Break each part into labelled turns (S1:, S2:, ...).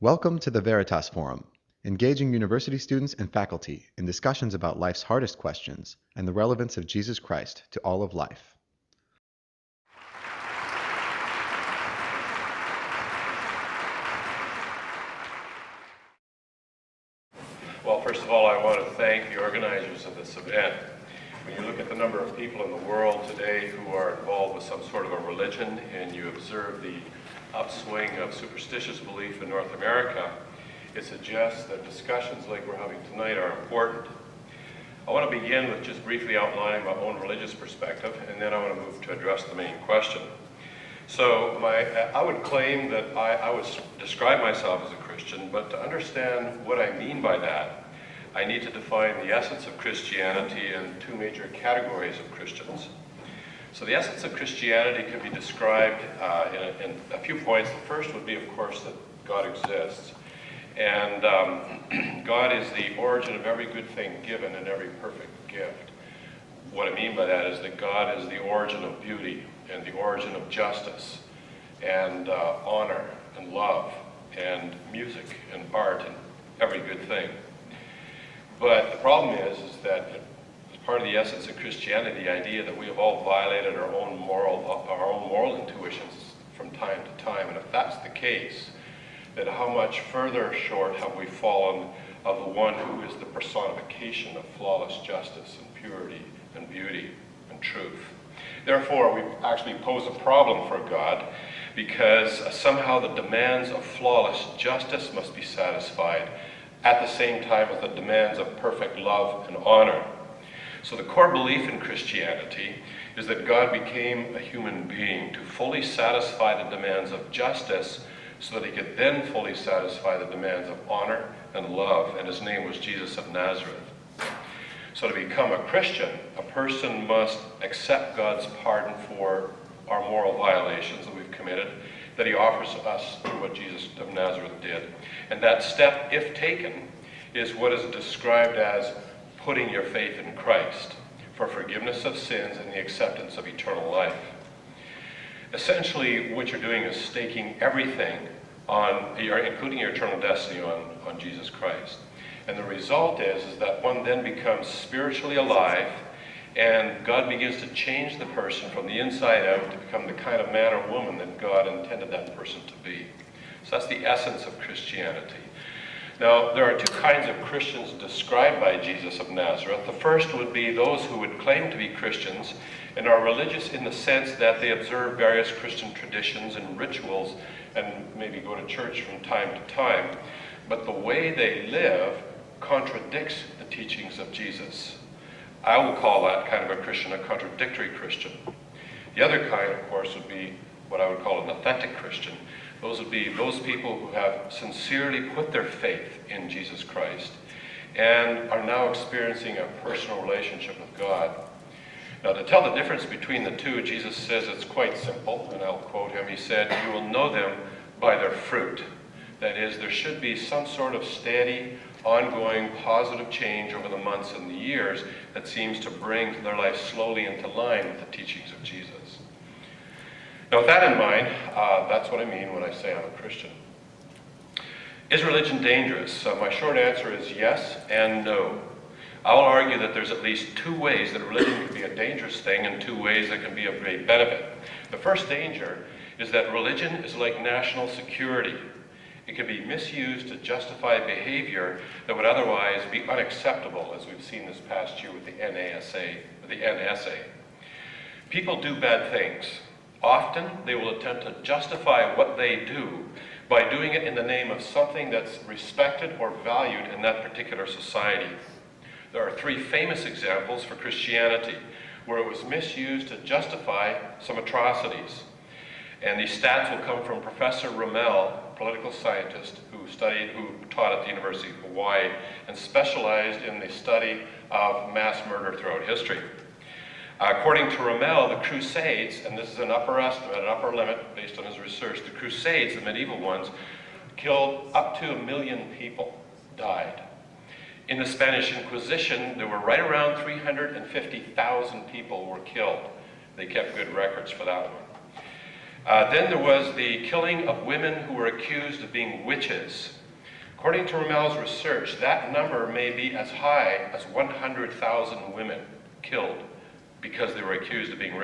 S1: Welcome to the Veritas Forum, engaging university students and faculty in discussions about life's hardest questions and the relevance of Jesus Christ to all of life.
S2: Well, first of all, I want to thank the organizers of this event. When you look at the number of people in the world today who are involved with some sort of a religion, and you observe the upswing of superstitious belief in North America, it suggests that discussions like we're having tonight are important. I want to begin with just briefly outlining my own religious perspective, and then I want to move to address the main question. So I would claim that I would describe myself as a Christian, but to understand what I mean by that, I need to define the essence of Christianity in two major categories of Christians. So the essence of Christianity can be described in a few points. The first would be, of course, that God exists. And God is the origin of every good thing given and every perfect gift. What I mean by that is that God is the origin of beauty and the origin of justice and honor and love and music and art and every good thing. But the problem is that as part of the essence of Christianity, the idea that we have all violated our own moral intuitions from time to time, and if that's the case, then how much further short have we fallen of the one who is the personification of flawless justice and purity and beauty and truth. Therefore, we actually pose a problem for God, because somehow the demands of flawless justice must be satisfied at the same time as the demands of perfect love and honor. So the core belief in Christianity is that God became a human being to fully satisfy the demands of justice so that he could then fully satisfy the demands of honor and love, and his name was Jesus of Nazareth. So to become a Christian, a person must accept God's pardon for our moral violations that we've committed, that he offers us through what Jesus of Nazareth did. And that step, if taken, is what is described as putting your faith in Christ for forgiveness of sins and the acceptance of eternal life. Essentially, what you're doing is staking everything on, including your eternal destiny, on Jesus Christ. And the result is that one then becomes spiritually alive, and God begins to change the person from the inside out to become the kind of man or woman that God intended that person to be. So that's the essence of Christianity. Now, there are two kinds of Christians described by Jesus of Nazareth. The first would be those who would claim to be Christians and are religious in the sense that they observe various Christian traditions and rituals and maybe go to church from time to time, but the way they live contradicts the teachings of Jesus. I will call that kind of a Christian a contradictory Christian. The other kind, of course, would be what I would call an authentic Christian. Those would be those people who have sincerely put their faith in Jesus Christ and are now experiencing a personal relationship with God. Now, to tell the difference between the two, Jesus says it's quite simple, and I'll quote him. He said, "You will know them by their fruit." That is, there should be some sort of steady, ongoing, positive change over the months and the years that seems to bring their life slowly into line with the teachings of Jesus. Now, with that in mind, that's what I mean when I say I'm a Christian. Is religion dangerous? My short answer is yes and no. I will argue that there's at least two ways that religion can be a dangerous thing and two ways that can be of great benefit. The first danger is that religion is like national security. It can be misused to justify behavior that would otherwise be unacceptable, as we've seen this past year with the NSA. People do bad things. Often they will attempt to justify what they do by doing it in the name of something that's respected or valued in that particular society. There are three famous examples for Christianity where it was misused to justify some atrocities. And these stats will come from Professor Rommel, political scientist who taught at the University of Hawaii and specialized in the study of mass murder throughout history. According to Rommel, the Crusades, and this is an upper estimate, an upper limit based on his research, the Crusades, the medieval ones, killed up to 1 million people, died. In the Spanish Inquisition, there were right around 350,000 people were killed. They kept good records for that one. Then there was the killing of women who were accused of being witches. According to Rammel's research, that number may be as high as 100,000 women killed because they were accused of being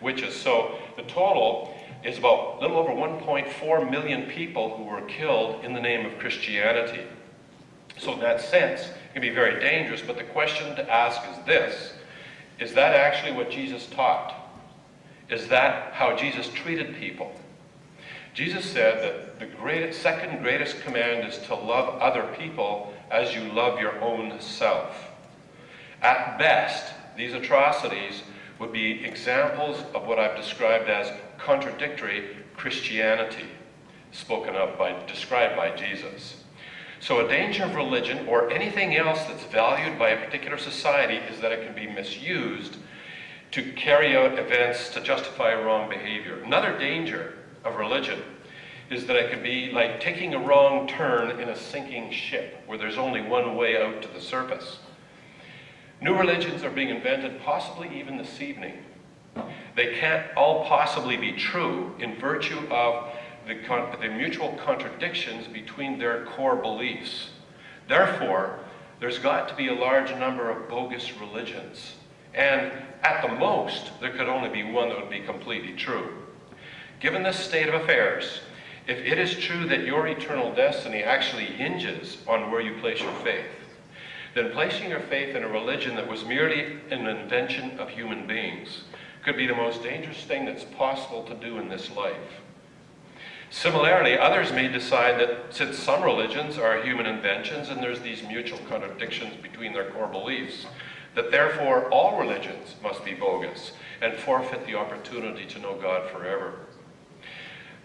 S2: witches. So the total is about a little over 1.4 million people who were killed in the name of Christianity. So in that sense, it can be very dangerous, but the question to ask is this: is that actually what Jesus taught? Is that how Jesus treated people? Jesus said that the second greatest command is to love other people as you love your own self. At best, these atrocities would be examples of what I've described as contradictory Christianity, described by Jesus. So a danger of religion, or anything else that's valued by a particular society, is that it can be misused to carry out events to justify wrong behavior. Another danger of religion is that it can be like taking a wrong turn in a sinking ship where there's only one way out to the surface. New religions are being invented, possibly even this evening. They can't all possibly be true in virtue of the mutual contradictions between their core beliefs. Therefore, there's got to be a large number of bogus religions. And at the most, there could only be one that would be completely true. Given this state of affairs, if it is true that your eternal destiny actually hinges on where you place your faith, then placing your faith in a religion that was merely an invention of human beings could be the most dangerous thing that's possible to do in this life. Similarly, others may decide that since some religions are human inventions and there's these mutual contradictions between their core beliefs, that therefore all religions must be bogus and forfeit the opportunity to know God forever.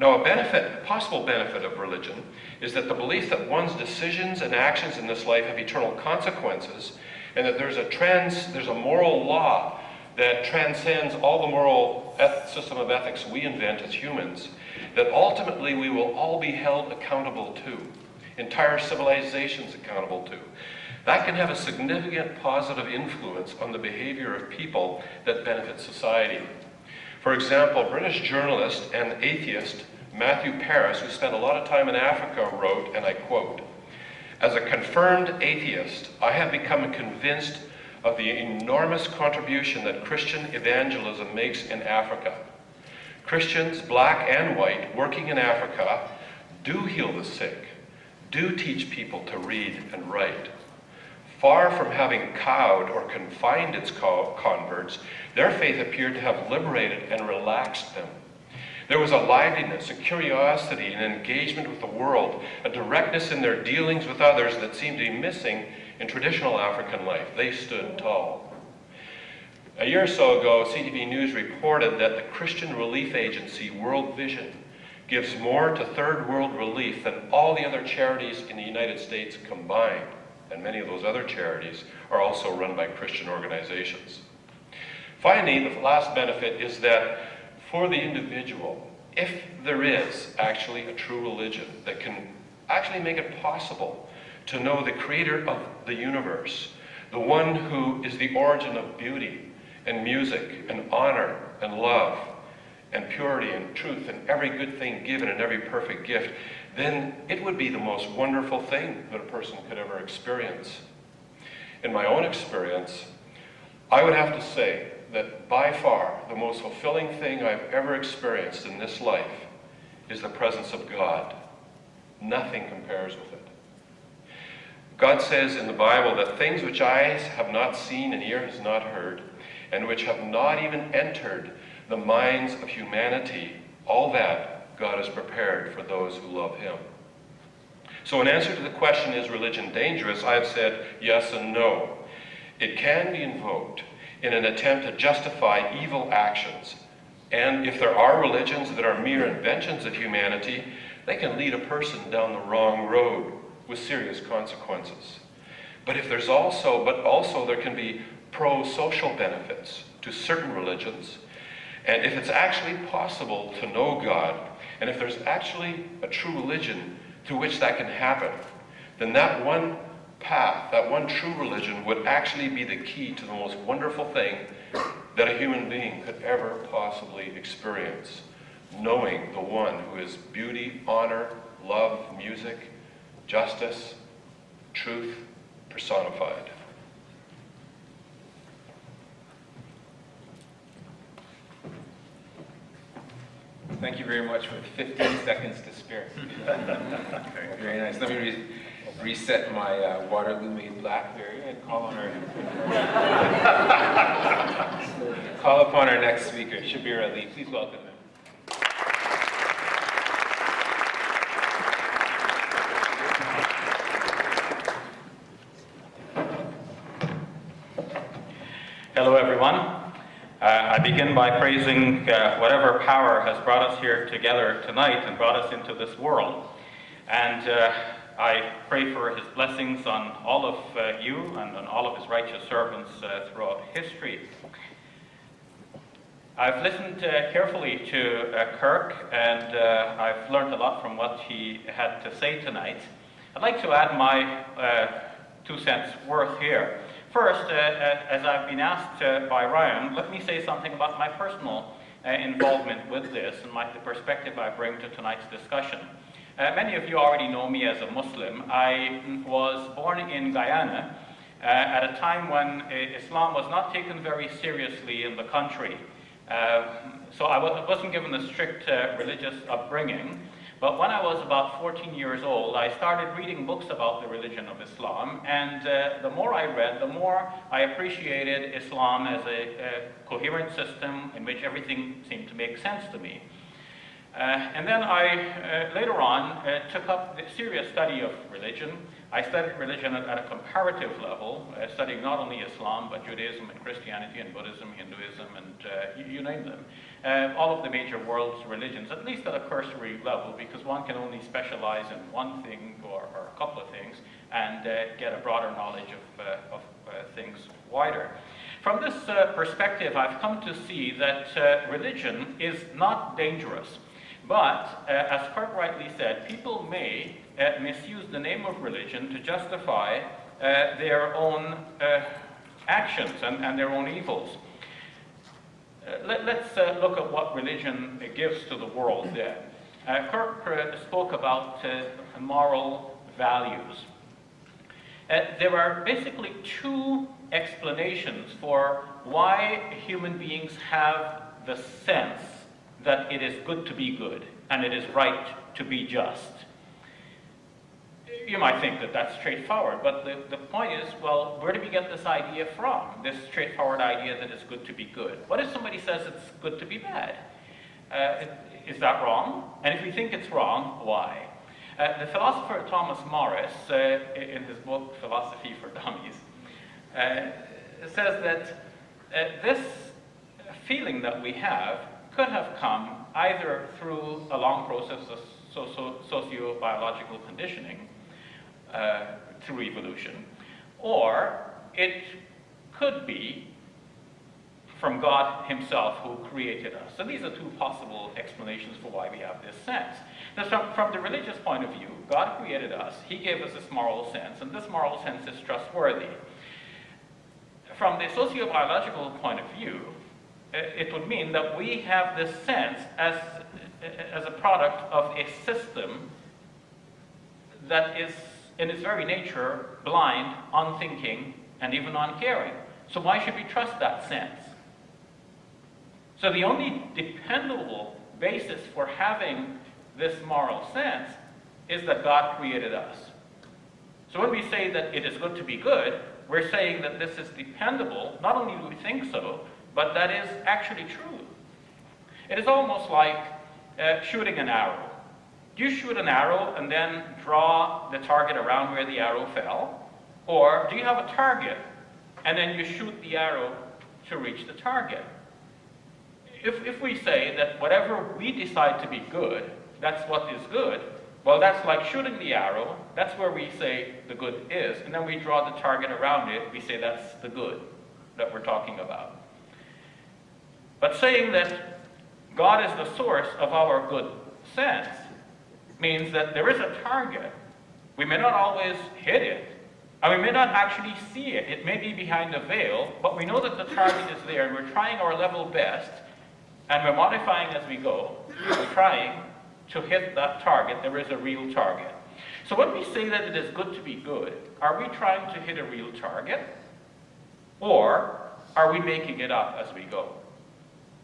S2: Now, a possible benefit of religion is that the belief that one's decisions and actions in this life have eternal consequences, and that there's a moral law that transcends all the moral system of ethics we invent as humans, that ultimately we will all be held accountable to, entire civilizations accountable to. That can have a significant positive influence on the behavior of people that benefit society. For example, British journalist and atheist Matthew Paris, who spent a lot of time in Africa, wrote, and I quote, "As a confirmed atheist, I have become convinced of the enormous contribution that Christian evangelism makes in Africa. Christians, black and white, working in Africa, do heal the sick, do teach people to read and write. Far from having cowed or confined its converts, their faith appeared to have liberated and relaxed them. There was a liveliness, a curiosity, an engagement with the world, a directness in their dealings with others that seemed to be missing in traditional African life. They stood tall." A year or so ago, CTV News reported that the Christian relief agency World Vision gives more to third world relief than all the other charities in the United States combined. And many of those other charities are also run by Christian organizations. Finally, the last benefit is that for the individual, if there is actually a true religion that can actually make it possible to know the creator of the universe, the one who is the origin of beauty and music and honor and love and purity and truth and every good thing given and every perfect gift, then it would be the most wonderful thing that a person could ever experience. In my own experience, I would have to say that by far the most fulfilling thing I've ever experienced in this life is the presence of God. Nothing compares with it. God says in the Bible that things which eyes have not seen and ear has not heard, and which have not even entered the minds of humanity, all that God has prepared for those who love Him. So in answer to the question, is religion dangerous? I've said yes and no. It can be invoked in an attempt to justify evil actions. And if there are religions that are mere inventions of humanity, they can lead a person down the wrong road with serious consequences. But there can be pro-social benefits to certain religions. And if it's actually possible to know God, and if there's actually a true religion through which that can happen, then that one path, that one true religion would actually be the key to the most wonderful thing that a human being could ever possibly experience. knowing the one who is beauty, honor, love, music, justice, truth personified.
S3: Thank you very much for 15 seconds to spare. Very nice. Let me reset my Waterloo made BlackBerry and call upon our next speaker, Shabir Ally. Please welcome him.
S4: Hello, everyone. I begin by praising whatever power has brought us here together tonight and brought us into this world. And I pray for his blessings on all of you and on all of his righteous servants throughout history. I've listened carefully to Kirk, and I've learned a lot from what he had to say tonight. I'd like to add my 2 cents worth here. First, as I've been asked by Ryan, let me say something about my personal involvement with this and the perspective I bring to tonight's discussion. Many of you already know me as a Muslim. I was born in Guyana at a time when Islam was not taken very seriously in the country. So I wasn't given a strict religious upbringing. But when I was about 14 years old, I started reading books about the religion of Islam, and the more I read, the more I appreciated Islam as a coherent system in which everything seemed to make sense to me. And then I, later on, took up the serious study of religion. I studied religion at a comparative level, studying not only Islam, but Judaism and Christianity and Buddhism, Hinduism, and you name them. All of the major world's religions, at least at a cursory level, because one can only specialize in one thing or a couple of things and get a broader knowledge of things wider. From this perspective, I've come to see that religion is not dangerous. But, as Kirk rightly said, people may misuse the name of religion to justify their own actions and their own evils. Let's look at what religion gives to the world then. Kirk spoke about moral values. There are basically 2 explanations for why human beings have the sense that it is good to be good and it is right to be just. You might think that that's straightforward, but the point is, well, where do we get this idea from? This straightforward idea that it's good to be good. What if somebody says it's good to be bad? Is that wrong? And if we think it's wrong, why? The philosopher Thomas Morris, in his book Philosophy for Dummies, says that this feeling that we have could have come either through a long process of socio-biological conditioning, through evolution, or it could be from God himself who created us. So these are 2 possible explanations for why we have this sense. Now, from the religious point of view, God created us, he gave us this moral sense, and this moral sense is trustworthy. From the socio-biological point of view, it would mean that we have this sense as a product of a system that is, in its very nature, blind, unthinking, and even uncaring. So why should we trust that sense? So the only dependable basis for having this moral sense is that God created us. So when we say that it is good to be good, we're saying that this is dependable. Not only do we think so, but that is actually true. It is almost like shooting an arrow. Do you shoot an arrow and then draw the target around where the arrow fell? Or do you have a target and then you shoot the arrow to reach the target? If we say that whatever we decide to be good, that's what is good, well, that's like shooting the arrow. That's where we say the good is. And then we draw the target around it. We say that's the good that we're talking about. But saying that God is the source of our good sense means that there is a target. We may not always hit it, and we may not actually see it. It may be behind a veil, but we know that the target is there, and we're trying our level best, and we're modifying as we go, trying to hit that target, there is a real target. So when we say that it is good to be good, are we trying to hit a real target? Or are we making it up as we go?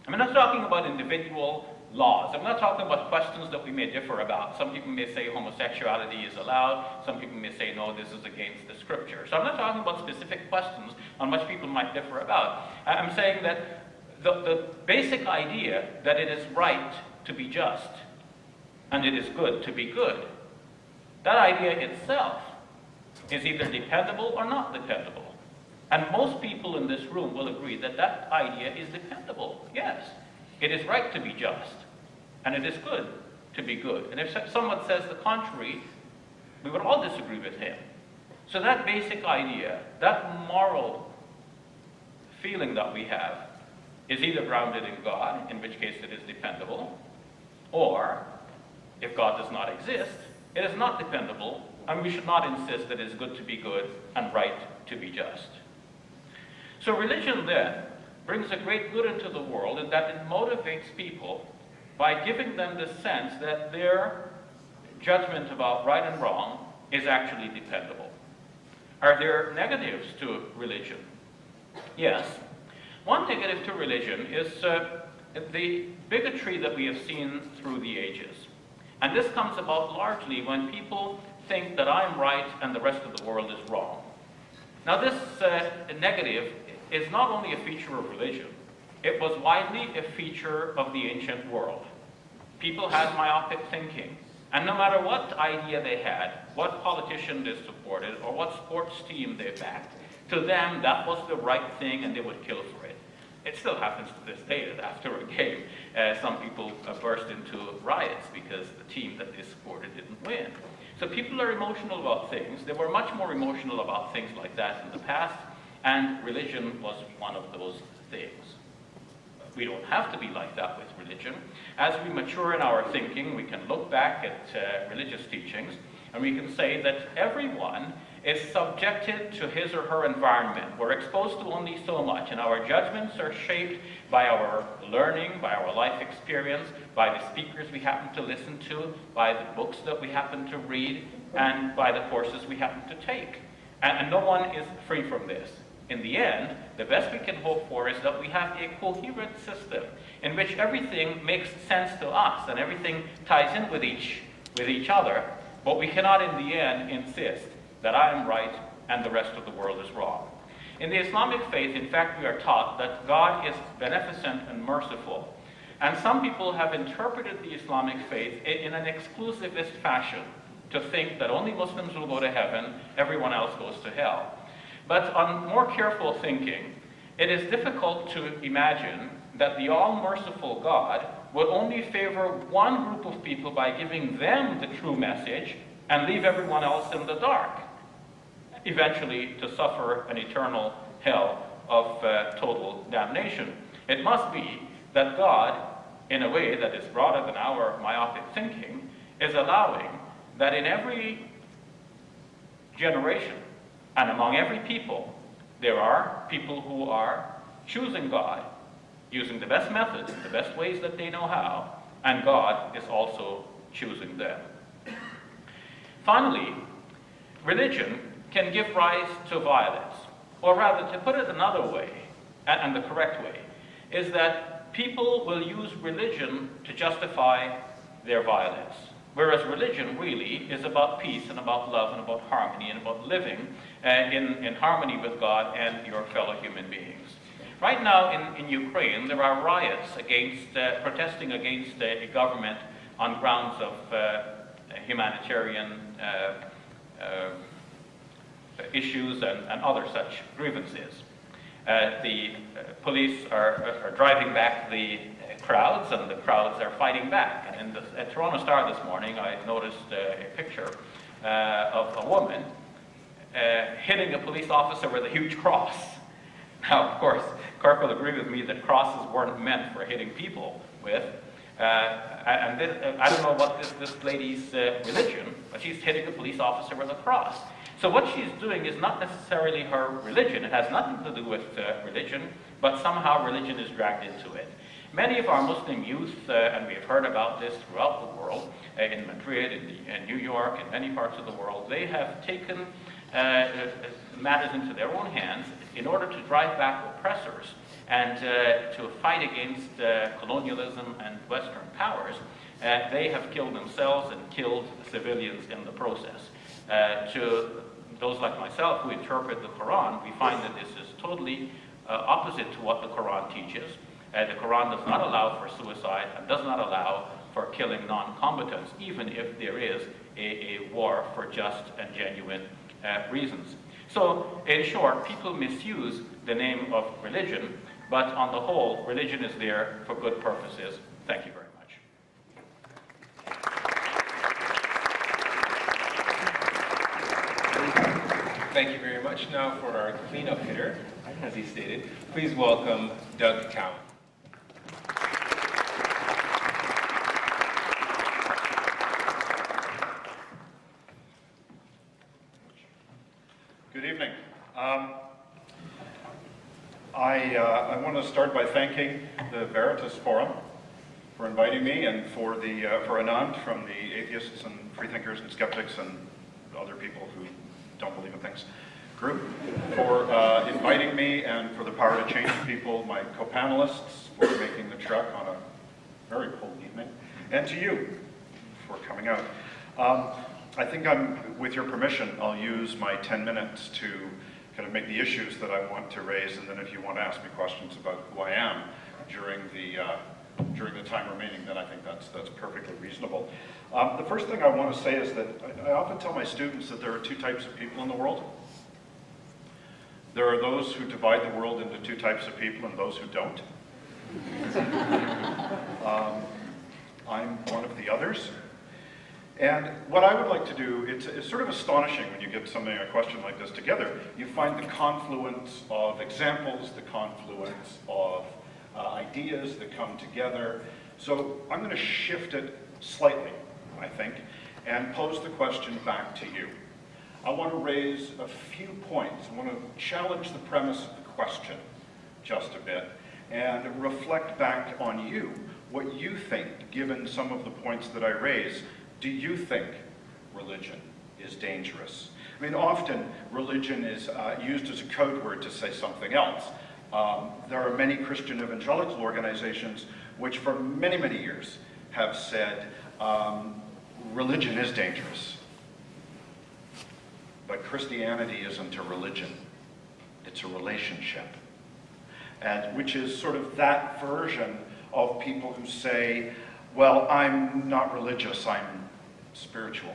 S4: I'm not talking about individual laws. I'm not talking about questions that we may differ about. Some people may say homosexuality is allowed. Some people may say, no, this is against the scripture. So I'm not talking about specific questions on which people might differ about. I'm saying that the basic idea that it is right to be just and it is good to be good, that idea itself is either dependable or not dependable. And most people in this room will agree that that idea is dependable. Yes, it is right to be just, and it is good to be good. And if someone says the contrary, we would all disagree with him. So that basic idea, that moral feeling that we have, is either grounded in God, in which case it is dependable, or if God does not exist, it is not dependable, and we should not insist that it is good to be good and right to be just. So religion then brings a great good into the world in that it motivates people by giving them the sense that their judgment about right and wrong is actually dependable. Are there negatives to religion? Yes. One negative to religion is the bigotry that we have seen through the ages. And this comes about largely when people think that I'm right and the rest of the world is wrong. Now this negative is not only a feature of religion, it was widely a feature of the ancient world. People had myopic thinking, and no matter what idea they had, what politician they supported, or what sports team they backed, to them that was the right thing and they would kill for it. It still happens to this day that after a game, some people burst into riots because the team that they supported didn't win. So people are emotional about things. They were much more emotional about things like that in the past, and religion was one of those things. We don't have to be like that with religion. As we mature in our thinking, we can look back at religious teachings, and we can say that everyone is subjected to his or her environment. We're exposed to only so much, and our judgments are shaped by our learning, by our life experience, by the speakers we happen to listen to, by the books that we happen to read, and by the courses we happen to take. And no one is free from this. In the end, the best we can hope for is that we have a coherent system in which everything makes sense to us and everything ties in with each other, but we cannot in the end insist that I am right and the rest of the world is wrong. In the Islamic faith, in fact, we are taught that God is beneficent and merciful. And some people have interpreted the Islamic faith in an exclusivist fashion, to think that only Muslims will go to heaven, everyone else goes to hell. But on more careful thinking, it is difficult to imagine that the all-merciful God would only favor one group of people by giving them the true message and leave everyone else in the dark, eventually to suffer an eternal hell of total damnation. It must be that God, in a way that is broader than our myopic thinking, is allowing that in every generation and among every people, there are people who are choosing God, using the best methods, the best ways that they know how, and God is also choosing them. Finally, religion can give rise to violence. Or rather, to put it another way, and the correct way, is that people will use religion to justify their violence. Whereas religion really is about peace and about love and about harmony and about living in harmony with God and your fellow human beings. Right now in Ukraine, there are riots protesting against a government on grounds of humanitarian issues and other such grievances. The police are driving back the crowds, and the crowds are fighting back. And in the Toronto Star this morning, I noticed a picture of a woman hitting a police officer with a huge cross. Now, of course, Kirk will agree with me that crosses weren't meant for hitting people with. I don't know what this lady's religion, but she's hitting a police officer with a cross. So what she's doing is not necessarily her religion. It has nothing to do with religion, but somehow religion is dragged into it. Many of our Muslim youth, and we've heard about this throughout the world, in Madrid, in New York, in many parts of the world, they have taken matters into their own hands in order to drive back oppressors and to fight against colonialism and Western powers. They have killed themselves and killed civilians in the process. To those like myself who interpret the Quran, we find that this is totally opposite to what the Quran teaches. The Quran does not allow for suicide and does not allow for killing non-combatants, even if there is a war for just and genuine reasons. So, in short, people misuse the name of religion, but on the whole, religion is there for good purposes. Thank you very much.
S3: Thank you very much. Now for our cleanup hitter, as he stated, please welcome Doug Cowan.
S5: Good evening. I want to start by thanking the Veritas Forum for inviting me, and for Anand from the Atheists and Freethinkers and Skeptics and other people who don't believe in things group, for inviting me, and for the Power to Change people, my co-panelists, for making the trek on a very cold evening, and to you for coming out. I think with your permission, I'll use my 10 minutes to kind of make the issues that I want to raise, and then if you want to ask me questions about who I am during the time remaining, then I think that's perfectly reasonable. The first thing I want to say is that I often tell my students that there are two types of people in the world. There are those who divide the world into two types of people and those who don't. I'm one of the others. And what I would like to do, it's sort of astonishing when you get a question like this together. You find the confluence of examples, the confluence of ideas that come together. So I'm going to shift it slightly, I think, and pose the question back to you. I want to raise a few points. I want to challenge the premise of the question just a bit and reflect back on you, what you think, given some of the points that I raise. Do you think religion is dangerous? I mean, often religion is used as a code word to say something else. There are many Christian evangelical organizations which for many, many years have said religion is dangerous. But Christianity isn't a religion, it's a relationship. And which is sort of that version of people who say, well, I'm not religious, I'm spiritual.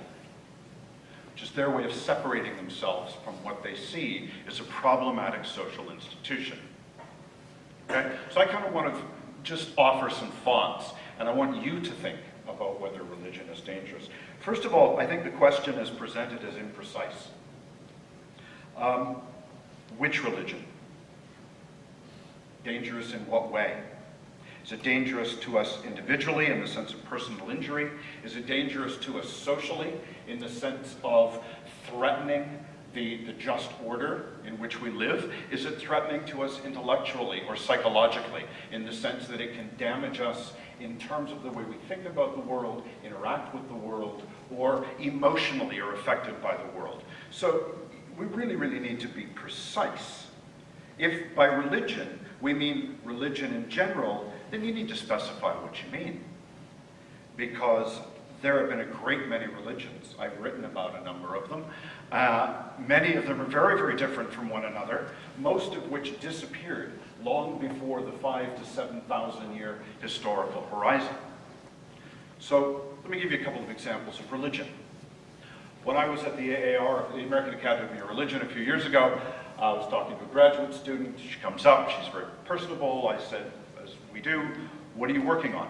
S5: Which is their way of separating themselves from what they see as a problematic social institution. Okay? So I kind of want to just offer some thoughts, and I want you to think about whether religion is dangerous. First of all, I think the question is presented as imprecise. Which religion? Dangerous in what way? Is it dangerous to us individually in the sense of personal injury? Is it dangerous to us socially in the sense of threatening the just order in which we live? Is it threatening to us intellectually or psychologically in the sense that it can damage us in terms of the way we think about the world, interact with the world, or emotionally are affected by the world? So we really, really need to be precise. If by religion we mean religion in general, then you need to specify what you mean. Because there have been a great many religions. I've written about a number of them. Many of them are very, very different from one another, most of which disappeared long before the 5,000 to 7,000 year historical horizon. So let me give you a couple of examples of religion. When I was at the AAR, the American Academy of Religion, a few years ago, I was talking to a graduate student. She comes up, she's very personable. I said, as we do, what are you working on?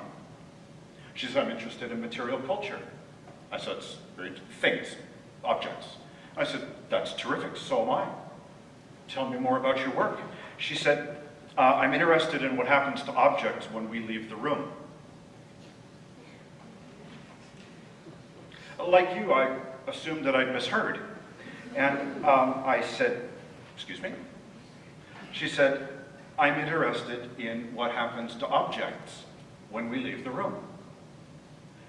S5: She said, I'm interested in material culture. I said, it's very things, objects. I said, that's terrific, so am I. Tell me more about your work. She said, I'm interested in what happens to objects when we leave the room. Like you, I assumed that I'd misheard. And I said, excuse me? She said, I'm interested in what happens to objects when we leave the room.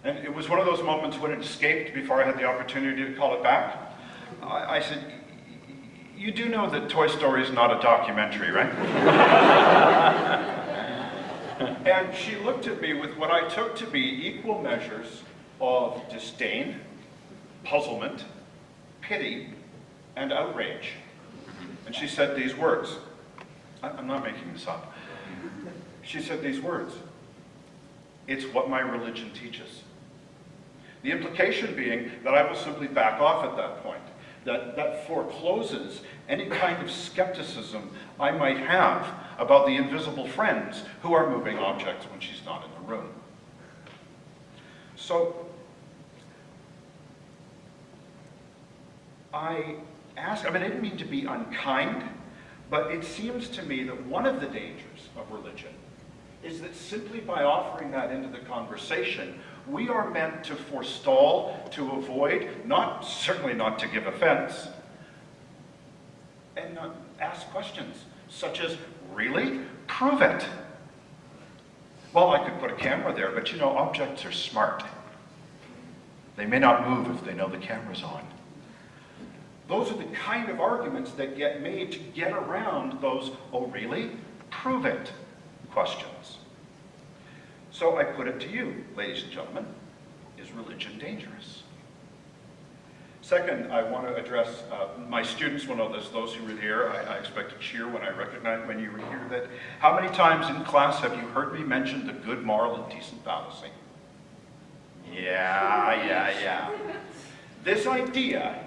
S5: And it was one of those moments when it escaped before I had the opportunity to call it back. I said, you do know that Toy Story is not a documentary, right? And she looked at me with what I took to be equal measures of disdain, puzzlement, pity, and outrage. And she said these words. I'm not making this up. She said these words. It's what my religion teaches. The implication being that I will simply back off at that point. That forecloses any kind of skepticism I might have about the invisible friends who are moving objects when she's not in the room. So I didn't mean to be unkind, but it seems to me that one of the dangers of religion is that simply by offering that into the conversation, we are meant to forestall, to avoid, certainly not to give offense, and not ask questions such as, really? Prove it. Well, I could put a camera there, but objects are smart. They may not move if they know the camera's on. Those are the kind of arguments that get made to get around those, oh really? Prove it questions. So I put it to you, ladies and gentlemen, is religion dangerous? Second, I want to address, my students will know this, those who were here, I expect to cheer when when you were here, that how many times in class have you heard me mention the good, moral, and decent fallacy? Yeah. This idea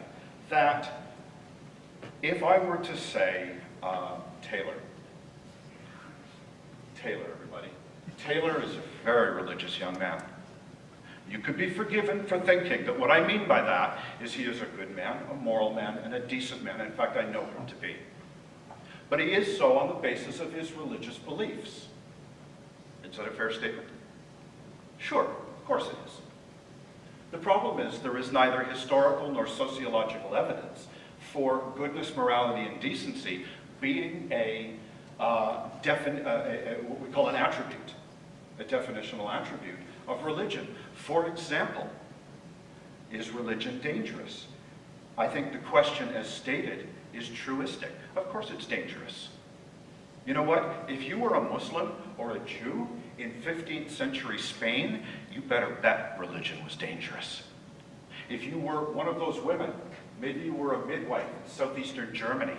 S5: that if I were to say, Taylor, everybody, Taylor is a very religious young man. You could be forgiven for thinking that what I mean by that is he is a good man, a moral man, and a decent man. In fact, I know him to be. But he is so on the basis of his religious beliefs. Is that a fair statement? Sure, of course it is. The problem is there is neither historical nor sociological evidence for goodness, morality, and decency being what we call an attribute, a definitional attribute of religion. For example, is religion dangerous? I think the question as stated is truistic. Of course it's dangerous. You know what? If you were a Muslim or a Jew in 15th century Spain, you better bet religion was dangerous. If you were one of those women, maybe you were a midwife in southeastern Germany,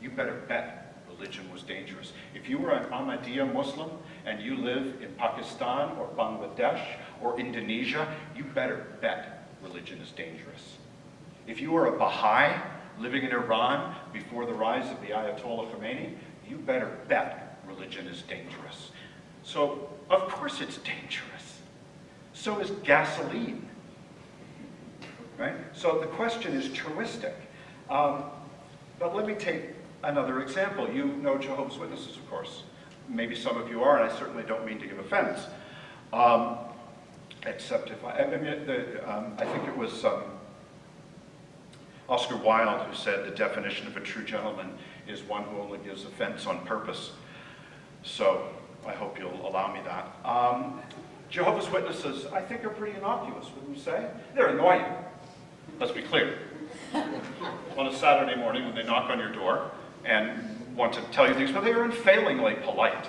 S5: you better bet religion was dangerous. If you were an Ahmadiyya Muslim and you live in Pakistan or Bangladesh or Indonesia, you better bet religion is dangerous. If you were a Baha'i living in Iran before the rise of the Ayatollah Khomeini, you better bet religion is dangerous. So, of course it's dangerous. So is gasoline. Right? So the question is truistic. But let me take another example. You know Jehovah's Witnesses, of course. Maybe some of you are, and I certainly don't mean to give offense. Except if I think it was Oscar Wilde who said the definition of a true gentleman is one who only gives offense on purpose. So I hope you'll allow me that. Jehovah's Witnesses, I think, are pretty innocuous, wouldn't you say? They're annoying. Let's be clear. On a Saturday morning when they knock on your door and want to tell you things, but they are unfailingly polite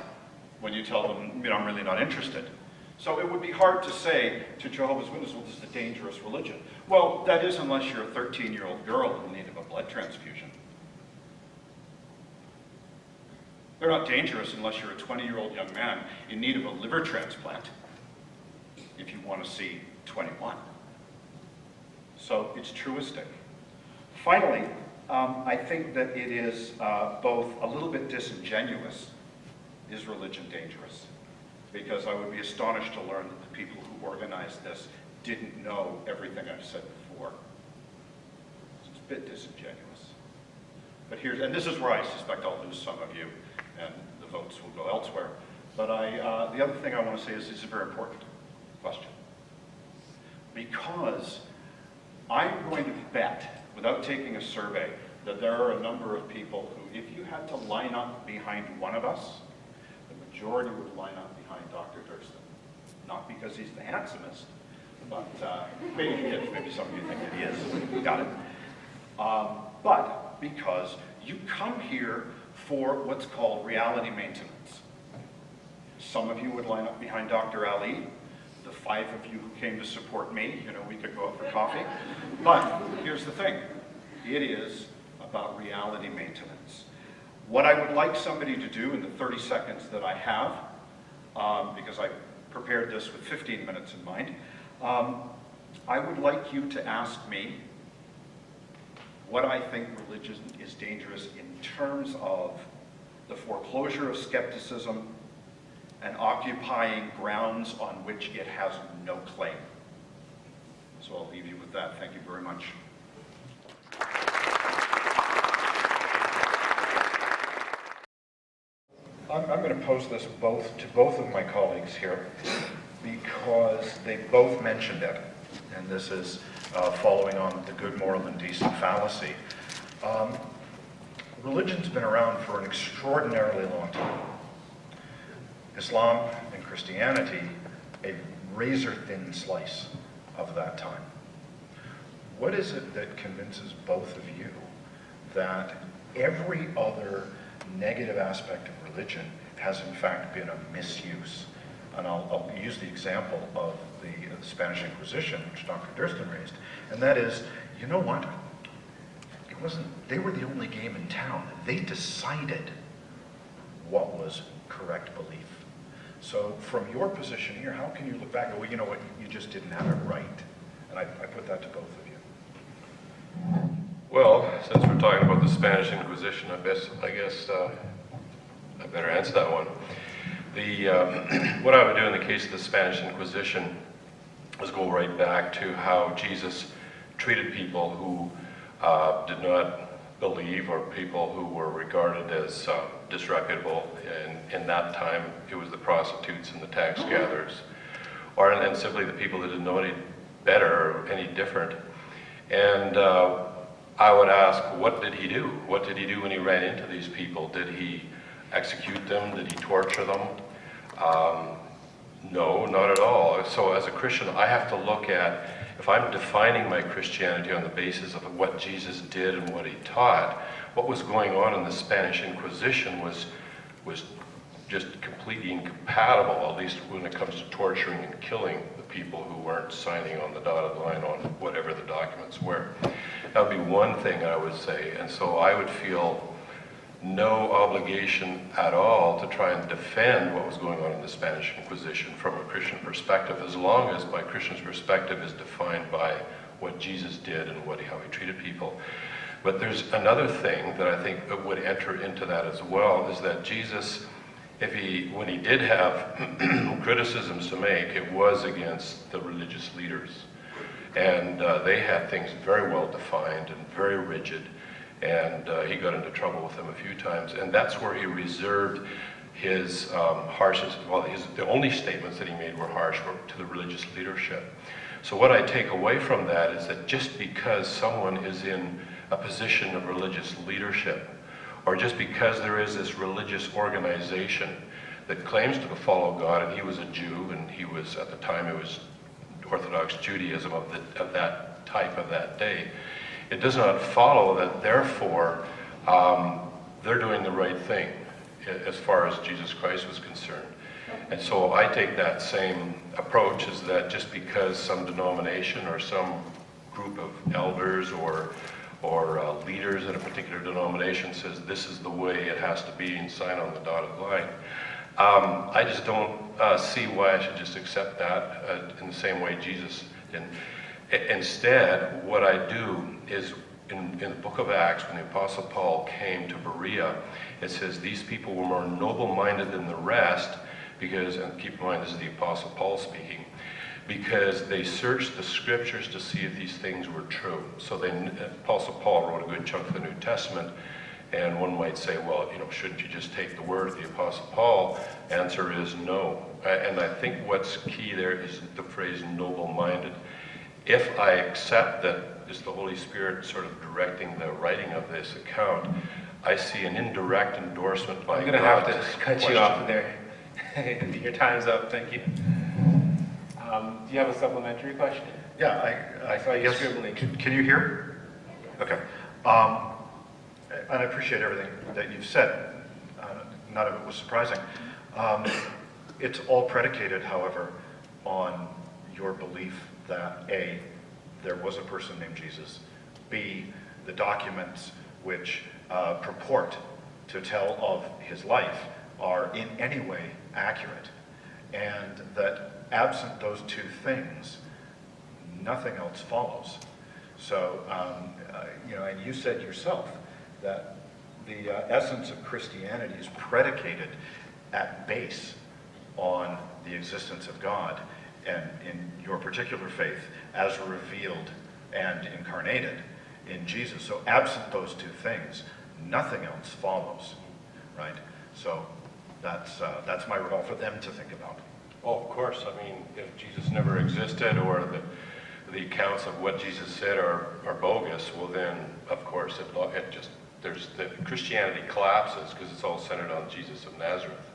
S5: when you tell them, I'm really not interested. So it would be hard to say to Jehovah's Witnesses, well, this is a dangerous religion. Well, that is unless you're a 13-year-old girl in need of a blood transfusion. They're not dangerous unless you're a 20-year-old young man in need of a liver transplant, if you want to see 21. So it's truistic. Finally, I think that it is both a little bit disingenuous. Is religion dangerous? Because I would be astonished to learn that the people who organized this didn't know everything I've said before. So it's a bit disingenuous. But and this is where I suspect I'll lose some of you, and the votes will go elsewhere. But the other thing I want to say is this is a very important question. Because I'm going to bet, without taking a survey, that there are a number of people who, if you had to line up behind one of us, the majority would line up behind Dr. Durston. Not because he's the handsomest, but maybe he is. Maybe some of you think that he is. Got it. But because you come here for what's called reality maintenance. Some of you would line up behind Dr. Ally. The 5 of you who came to support me, we could go out for coffee. But here's the thing. It is about reality maintenance. What I would like somebody to do in the 30 seconds that I have, because I prepared this with 15 minutes in mind, I would like you to ask me what I think religion is dangerous in terms of the foreclosure of skepticism and occupying grounds on which it has no claim. So I'll leave you with that. Thank you very much. I'm going to pose this to both of my colleagues here because they both mentioned it. And this is following on the good, moral, and decent fallacy. Religion's been around for an extraordinarily long time. Islam and Christianity, a razor-thin slice of that time. What is it that convinces both of you that every other negative aspect of religion has in fact been a misuse? And I'll use the example of the Spanish Inquisition, which Dr. Durston raised, and that is, you know what? They were the only game in town. They decided what was correct belief. So from your position here, how can you look back and go, well, you know what, you just didn't have it right? And I put that to both of you.
S2: Well, since we're talking about the Spanish Inquisition, I guess I better answer that one. What I would do in the case of the Spanish Inquisition is go right back to how Jesus treated people who did not believe, or people who were regarded as disreputable. And in that time, it was the prostitutes and the tax gatherers, and simply the people that didn't know any better or any different. And I would ask, what did he do? What did he do when he ran into these people? Did he execute them? Did he torture them? No, not at all. So as a Christian, I have to look at, if I'm defining my Christianity on the basis of what Jesus did and what he taught, what was going on in the Spanish Inquisition was just completely incompatible, at least when it comes to torturing and killing the people who weren't signing on the dotted line on whatever the documents were. That would be one thing I would say. And so I would feel no obligation at all to try and defend what was going on in the Spanish Inquisition from a Christian perspective, as long as my Christian's perspective is defined by what Jesus did and how he treated people. But there's another thing that I think would enter into that as well, is that Jesus, when he did have criticisms to make, it was against the religious leaders. And they had things very well defined and very rigid. And he got into trouble with them a few times, and that's where he reserved his harshest, the only statements that he made were harsh to the religious leadership. So what I take away from that is that just because someone is in a position of religious leadership, or just because there is this religious organization that claims to follow God, and he was a Jew, and he was, at the time, it was Orthodox Judaism of that type of that day, it does not follow that, therefore, they're doing the right thing as far as Jesus Christ was concerned. And so I take that same approach, is that just because some denomination or some group of elders or leaders in a particular denomination says this is the way it has to be and sign on the dotted line, I just don't see why I should just accept that in the same way Jesus did. Instead, what I do is, in the book of Acts, when the Apostle Paul came to Berea, it says these people were more noble-minded than the rest, because, and keep in mind this is the Apostle Paul speaking, because they searched the scriptures to see if these things were true. So Apostle Paul wrote a good chunk of the New Testament, and one might say, well, shouldn't you just take the word of the Apostle Paul? Answer is no. And I think what's key there is the phrase noble-minded. if I accept that it's the Holy Spirit sort of directing the writing of this account, I see an indirect endorsement by
S3: I'm going to have
S2: God
S3: to cut you off there. Your time's up. Thank you. Do you have a supplementary question?
S6: Yeah,
S3: I saw you
S6: guess,
S3: scribbling.
S6: can you hear? Okay. And I appreciate everything that you've said. None of it was surprising. It's all predicated, however, on your belief that A, there was a person named Jesus, B, the documents which purport to tell of his life are in any way accurate, and that absent those two things, nothing else follows. So, and you said yourself that the essence of Christianity is predicated at base on the existence of God, and in your particular faith, as revealed and incarnated in Jesus. So absent those two things, nothing else follows, right? So that's my role for them to think about.
S2: Oh, of course. I mean, if Jesus never existed, or the accounts of what Jesus said are bogus, well then, of course, Christianity collapses because it's all centered on Jesus of Nazareth.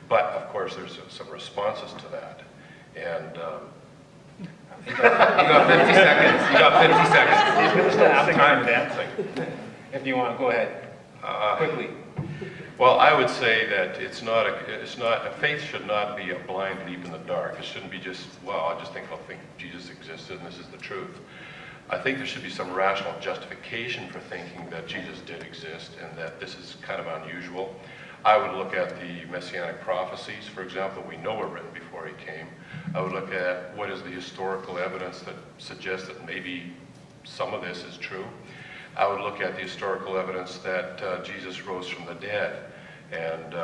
S2: But of course, there's some responses to that, and
S3: You got 50 seconds. You got 50 seconds.
S6: He's going to start singing and dancing.
S3: If you want, go ahead. Quickly.
S2: well, I would say that a faith should not be a blind leap in the dark. It shouldn't be just, well, I think Jesus existed and this is the truth. I think there should be some rational justification for thinking that Jesus did exist and that this is kind of unusual. I would look at the messianic prophecies, for example, we know were written before he came. I would look at what is the historical evidence that suggests that maybe some of this is true. I would look at the historical evidence that Jesus rose from the dead, and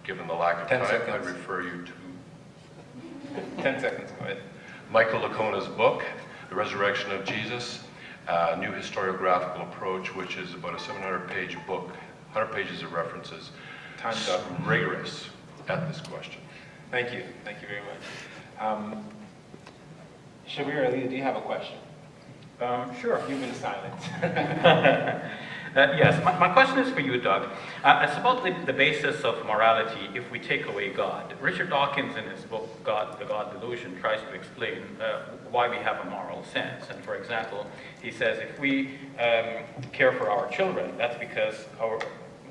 S2: given the lack of
S3: 10
S2: time,
S3: seconds.
S2: I'd refer you to
S3: 10 seconds, go ahead.
S2: Michael Lacona's book, The Resurrection of Jesus, a new historiographical approach, which is about a 700-page book, 100 pages of references.
S3: Time's up.
S2: Rigorous at this question.
S3: Thank you. Thank you very much. Shabir Ally, do you have a question?
S4: Sure.
S3: You've been silent.
S4: Yes, my question is for you, Doug. It's about the basis of morality if we take away God. Richard Dawkins, in his book, The God Delusion, tries to explain why we have a moral sense. And for example, he says if we care for our children, that's because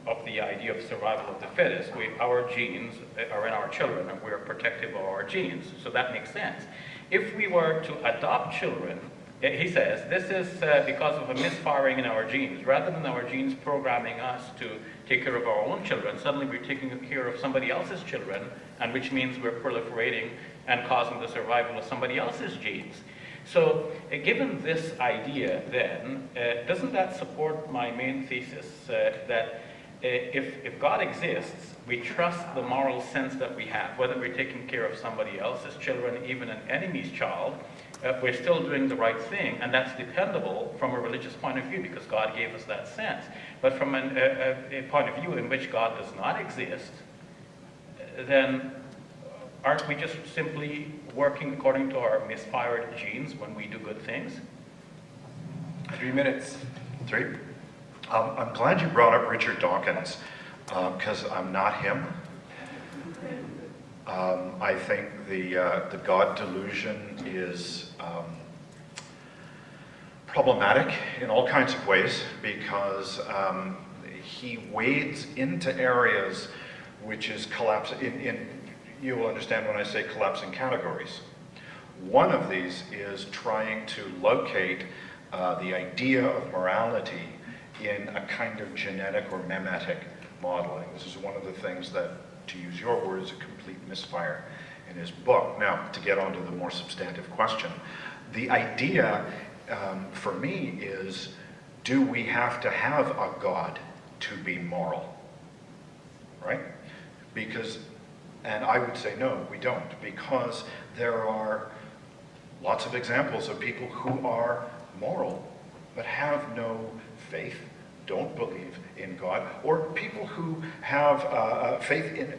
S4: of the idea of survival of the fittest. Our genes are in our children, and we're protective of our genes, so that makes sense. If we were to adopt children, he says, this is because of a misfiring in our genes. Rather than our genes programming us to take care of our own children, suddenly we're taking care of somebody else's children, and which means we're proliferating and causing the survival of somebody else's genes. So given this idea then, doesn't that support my main thesis that if God exists, we trust the moral sense that we have, whether we're taking care of somebody else's children, even an enemy's child, we're still doing the right thing, and that's dependable from a religious point of view because God gave us that sense. But from a point of view in which God does not exist, then aren't we just simply working according to our misfired genes when we do good things?
S3: 3 minutes.
S6: 3. I'm glad you brought up Richard Dawkins, because I'm not him. I think the God delusion is problematic in all kinds of ways because he wades into areas which is collapsing. You will understand when I say collapsing categories. One of these is trying to locate the idea of morality in a kind of genetic or memetic modeling. This is one of the things that, to use your word, is a complete misfire in his book. Now, to get on to the more substantive question, the idea for me is, do we have to have a God to be moral? Right? Because, and I would say no, we don't, because there are lots of examples of people who are moral but have no faith, don't believe in God, or people who have faith in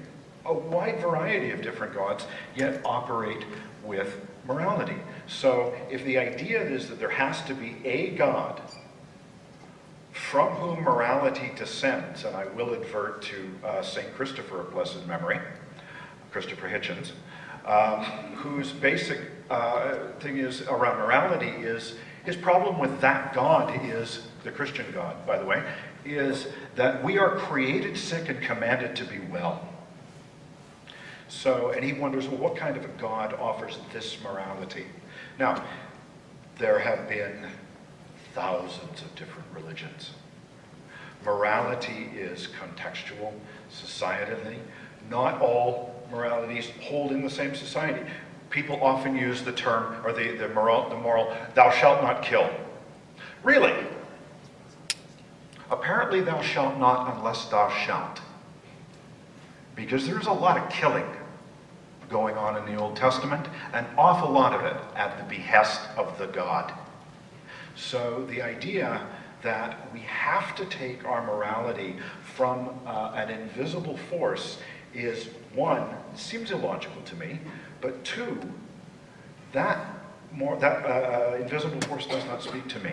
S6: a wide variety of different gods, yet operate with morality. So if the idea is that there has to be a God from whom morality descends, and I will advert to St. Christopher of blessed memory, Christopher Hitchens, whose basic thing is around morality is, his problem with that God is, the Christian God, by the way, is that we are created sick and commanded to be well. So, and he wonders, well, what kind of a God offers this morality? Now, there have been thousands of different religions. Morality is contextual, societally. Not all moralities hold in the same society. People often use the term, or the moral, thou shalt not kill. Really? Apparently thou shalt not unless thou shalt. Because there's a lot of killing going on in the Old Testament, an awful lot of it at the behest of the God. So the idea that we have to take our morality from an invisible force is, one, seems illogical to me, but two, that invisible force does not speak to me.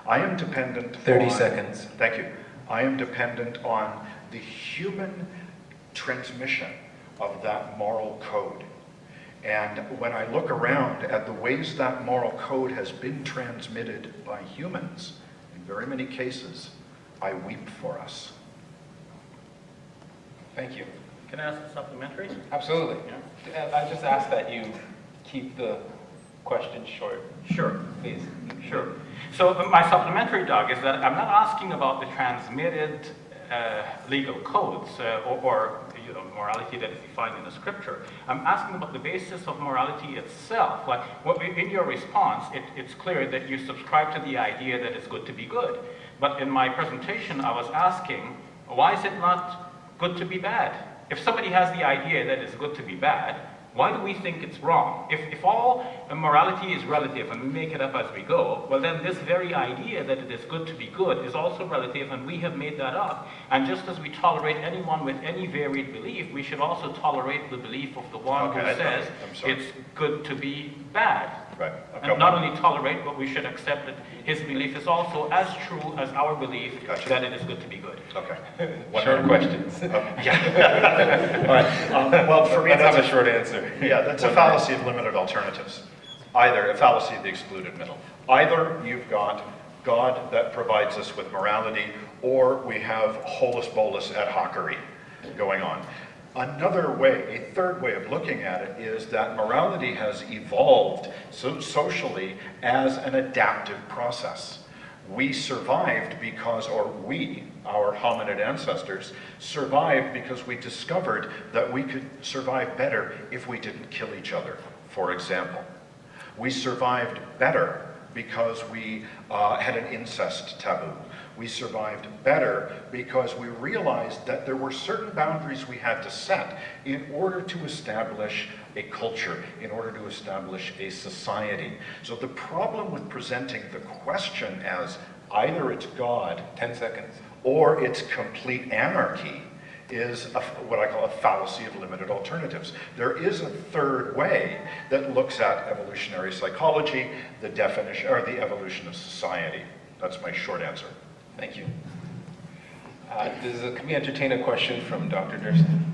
S6: I am dependent
S3: 30 seconds.
S6: Thank you. I am dependent on the human transmission of that moral code. And when I look around at the ways that moral code has been transmitted by humans, in very many cases, I weep for us.
S3: Thank you.
S4: Can I ask a supplementary?
S3: Absolutely.
S4: Yeah.
S3: I just ask that you keep the question short.
S4: Sure.
S3: Please.
S4: Sure. So my supplementary, Doug, is that I'm not asking about the transmitted legal codes or morality that is defined in the scripture. I'm asking about the basis of morality itself. Like, in your response, it's clear that you subscribe to the idea that it's good to be good. But in my presentation, I was asking, why is it not good to be bad? If somebody has the idea that it's good to be bad, why do we think it's wrong? If all morality is relative and we make it up as we go, well then this very idea that it is good to be good is also relative, and we have made that up. And just as we tolerate anyone with any varied belief, we should also tolerate the belief of the one who says it's good to be bad.
S6: Right.
S4: And not only tolerate, but we should accept that his belief is also as true as our belief that it is good to be good.
S6: Okay.
S3: Short questions.
S6: Yeah. All right. Well, for me,
S3: Let's
S6: that's
S3: have a short answer.
S6: Yeah, that's a fallacy of limited alternatives. Either a fallacy of the excluded middle. Either you've got God that provides us with morality, or we have holus bolus ad hocery going on. Another way, a third way of looking at it, is that morality has evolved socially as an adaptive process. We survived because, or we, our hominid ancestors, survived because we discovered that we could survive better if we didn't kill each other, for example. We survived better because we had an incest taboo. We survived better because we realized that there were certain boundaries we had to set in order to establish a culture, in order to establish a society. So the problem with presenting the question as either it's God,
S3: 10 seconds,
S6: or it's complete anarchy is what I call a fallacy of limited alternatives. There is a third way that looks at evolutionary psychology, the definition, or the evolution of society. That's my short answer.
S3: Thank you. Can we entertain a question from Dr. Durston?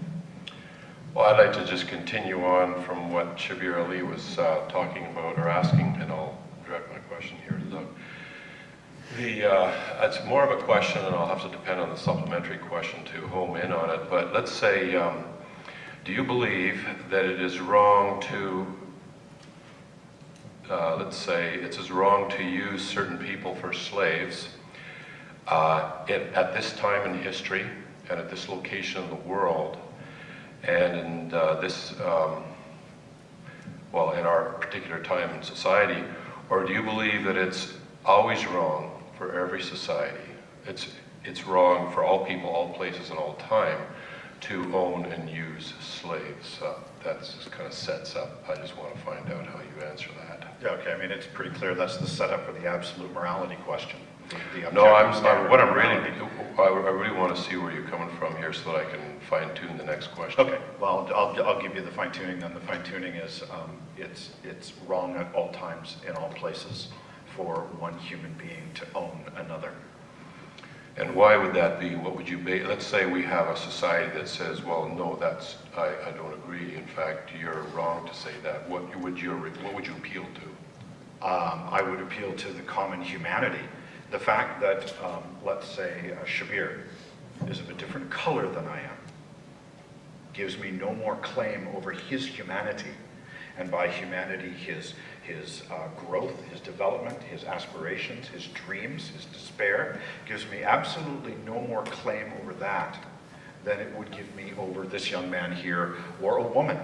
S2: Well, I'd like to just continue on from what Shabir Ally was talking about or asking, and I'll direct my question here to Doug. It's more of a question, and I'll have to depend on the supplementary question to home in on it, but let's say, do you believe that it is wrong to, let's say, it's wrong to use certain people for slaves at this time in history and at this location in the world, and in in our particular time in society, or do you believe that it's always wrong for every society? It's wrong for all people, all places, and all time to own and use slaves. That just kind of sets up. I just want to find out how you answer that.
S6: Yeah, okay, I mean, it's pretty clear that's the setup for the absolute morality question. the
S2: No,
S6: objective standard
S2: what
S6: of
S2: I'm really,
S6: morality.
S2: I really want to see where you're coming from here so that I can fine tune the next question.
S6: Okay, well, I'll give you the fine tuning then. The fine tuning is, it's wrong at all times in all places for one human being to own another.
S2: And why would that be? What would you let's say we have a society that says, well, no, I don't agree. In fact, you're wrong to say that. What would you appeal to?
S6: I would appeal to the common humanity. The fact that, let's say, Shabir is of a different color than I am gives me no more claim over his humanity, and by humanity, his growth, his development, his aspirations, his dreams, his despair, gives me absolutely no more claim over that than it would give me over this young man here or a woman.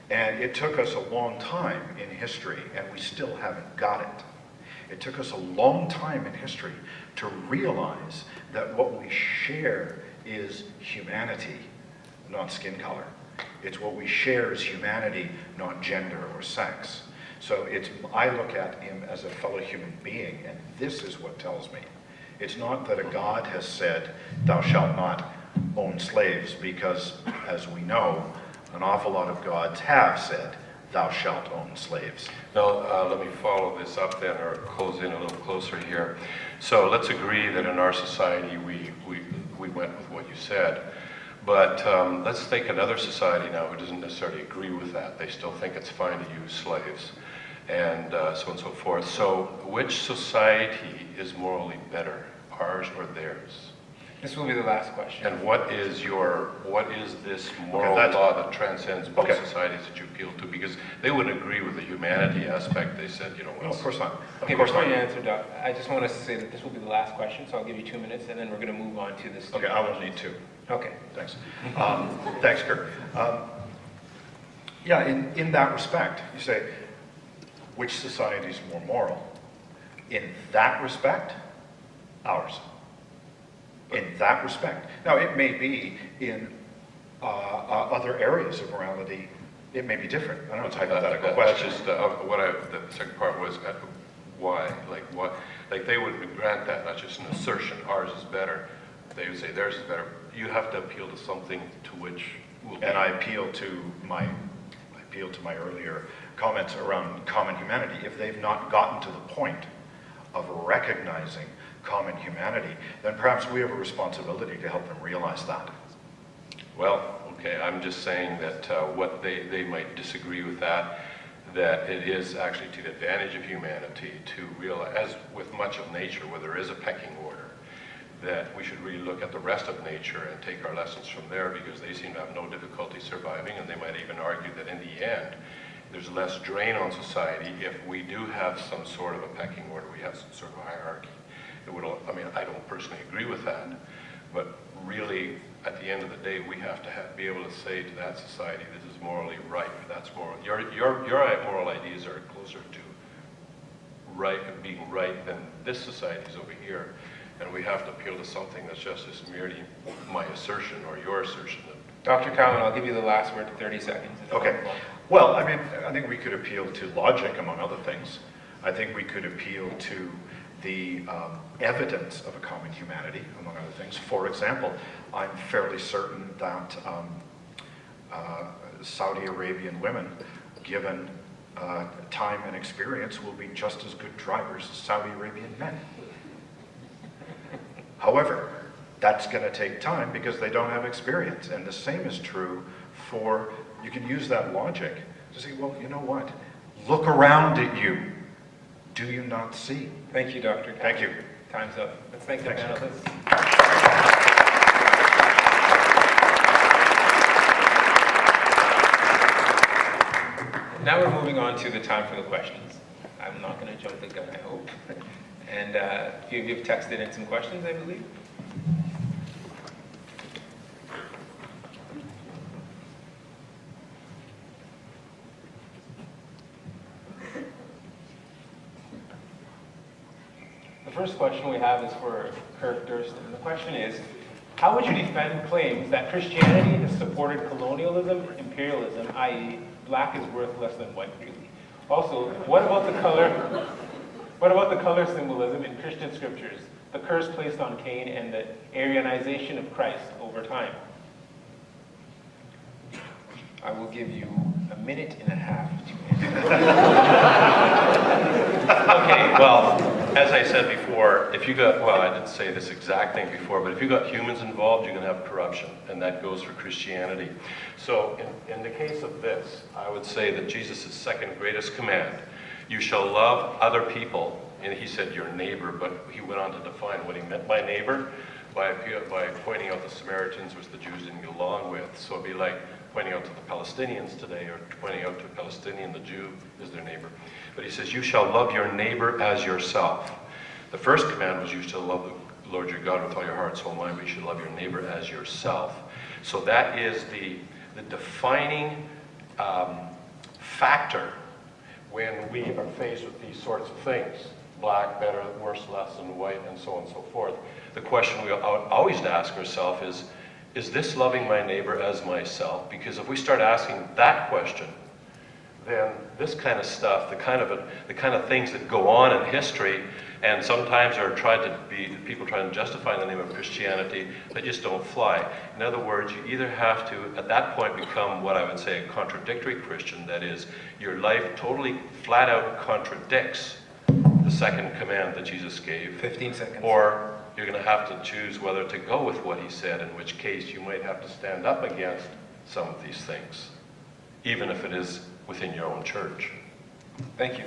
S6: And it took us a long time in history, and we still haven't got it. It took us a long time in history to realize that what we share is humanity, not skin color. It's what we share is humanity, not gender or sex. So I look at him as a fellow human being, and this is what tells me. It's not that a God has said, thou shalt not own slaves, because, as we know, an awful lot of gods have said, thou shalt own slaves.
S2: Now, let me follow this up then, or close in a little closer here. So let's agree that in our society we went with what you said. But let's take another society now who doesn't necessarily agree with that. They still think it's fine to use slaves, and so on and so forth. So which society is morally better, ours or theirs?
S3: This will be the last question.
S2: And what is this moral law that transcends both societies that you appeal to? Because they wouldn't agree with the humanity aspect. They said,
S6: No, of course not.
S3: Okay, before you answer, Doc, I just want to say that this will be the last question, so I'll give you 2 minutes, and then we're going to move on to this.
S6: Okay, I will need to.
S3: Okay.
S6: Thanks. Thanks, Kirk. Yeah, in that respect, you say, which society is more moral? In that respect, ours. In that respect. Now, it may be in other areas of morality, it may be different. I don't know, it's a hypothetical question.
S2: That's just, the second part was, why? Like they would grant that, not just an assertion, ours is better. They would say theirs is better. You have to appeal to something to which will be.
S6: And I appeal to my earlier comments around common humanity. If they've not gotten to the point of recognizing common humanity, then perhaps we have a responsibility to help them realize that.
S2: Well, okay, I'm just saying that what they might disagree with that it is actually to the advantage of humanity to realize, as with much of nature, where there is a pecking order, that we should really look at the rest of nature and take our lessons from there, because they seem to have no difficulty surviving, and they might even argue that in the end, there's less drain on society if we do have some sort of a pecking order, we have some sort of hierarchy. I don't personally agree with that, but really, at the end of the day, we have to be able to say to that society, this is morally right, that's moral. Your moral ideas are closer to right and being right than this society's over here, and we have to appeal to something that's just as merely my assertion or your assertion.
S3: Dr. Cowan, I'll give you the last word, 30 seconds.
S6: Okay. Well, I think we could appeal to logic, among other things. I think we could appeal to the evidence of a common humanity, among other things. For example, I'm fairly certain that Saudi Arabian women, given time and experience, will be just as good drivers as Saudi Arabian men. However, that's going to take time because they don't have experience. And the same is true for, you can use that logic to say, well, you know what? Look around at you. Do you not see?
S3: Thank you, Dr. Cowan.
S6: Thank you.
S3: Time's up. Let's thank the panelists. Now we're moving on to the time for the questions. I'm not going to jump the gun, I hope. And you've texted in some questions, I believe. The first question we have is for Kirk Durston. The question is, how would you defend claims that Christianity has supported colonialism, imperialism, i.e., black is worth less than white, really? Also, what about the color What about the color symbolism in Christian scriptures? The curse placed on Cain and the Aryanization of Christ over time. I will give you a minute and a half to answer.
S2: Okay, well, as I said before, if you got, well, I didn't say this exact thing before, but if you got humans involved, you're going to have corruption, and that goes for Christianity. So in the case of this, I would say that Jesus' second greatest command, you shall love other people, and he said your neighbor, but he went on to define what he meant by neighbor by pointing out the Samaritans, which the Jews didn't get along with. So it'd be like pointing out to the Palestinians today, or pointing out to a Palestinian, the Jew is their neighbor. But he says, you shall love your neighbor as yourself. The first command was you shall love the Lord your God with all your heart, soul, and mind, but you should love your neighbor as yourself. So that is the defining factor when we are faced with these sorts of things. Black, better, worse, less than white, and so on and so forth. The question we always ask ourselves is this loving my neighbor as myself? Because if we start asking that question, then this kind of stuff, the kind of things that go on in history, and sometimes are people trying to justify in the name of Christianity, they just don't fly. In other words, you either have to, at that point, become what I would say a contradictory Christian, that is, your life totally flat out contradicts the second command that Jesus gave.
S3: 15 seconds.
S2: Or you're going to have to choose whether to go with what he said, in which case you might have to stand up against some of these things, even if it is within your own church.
S3: Thank you.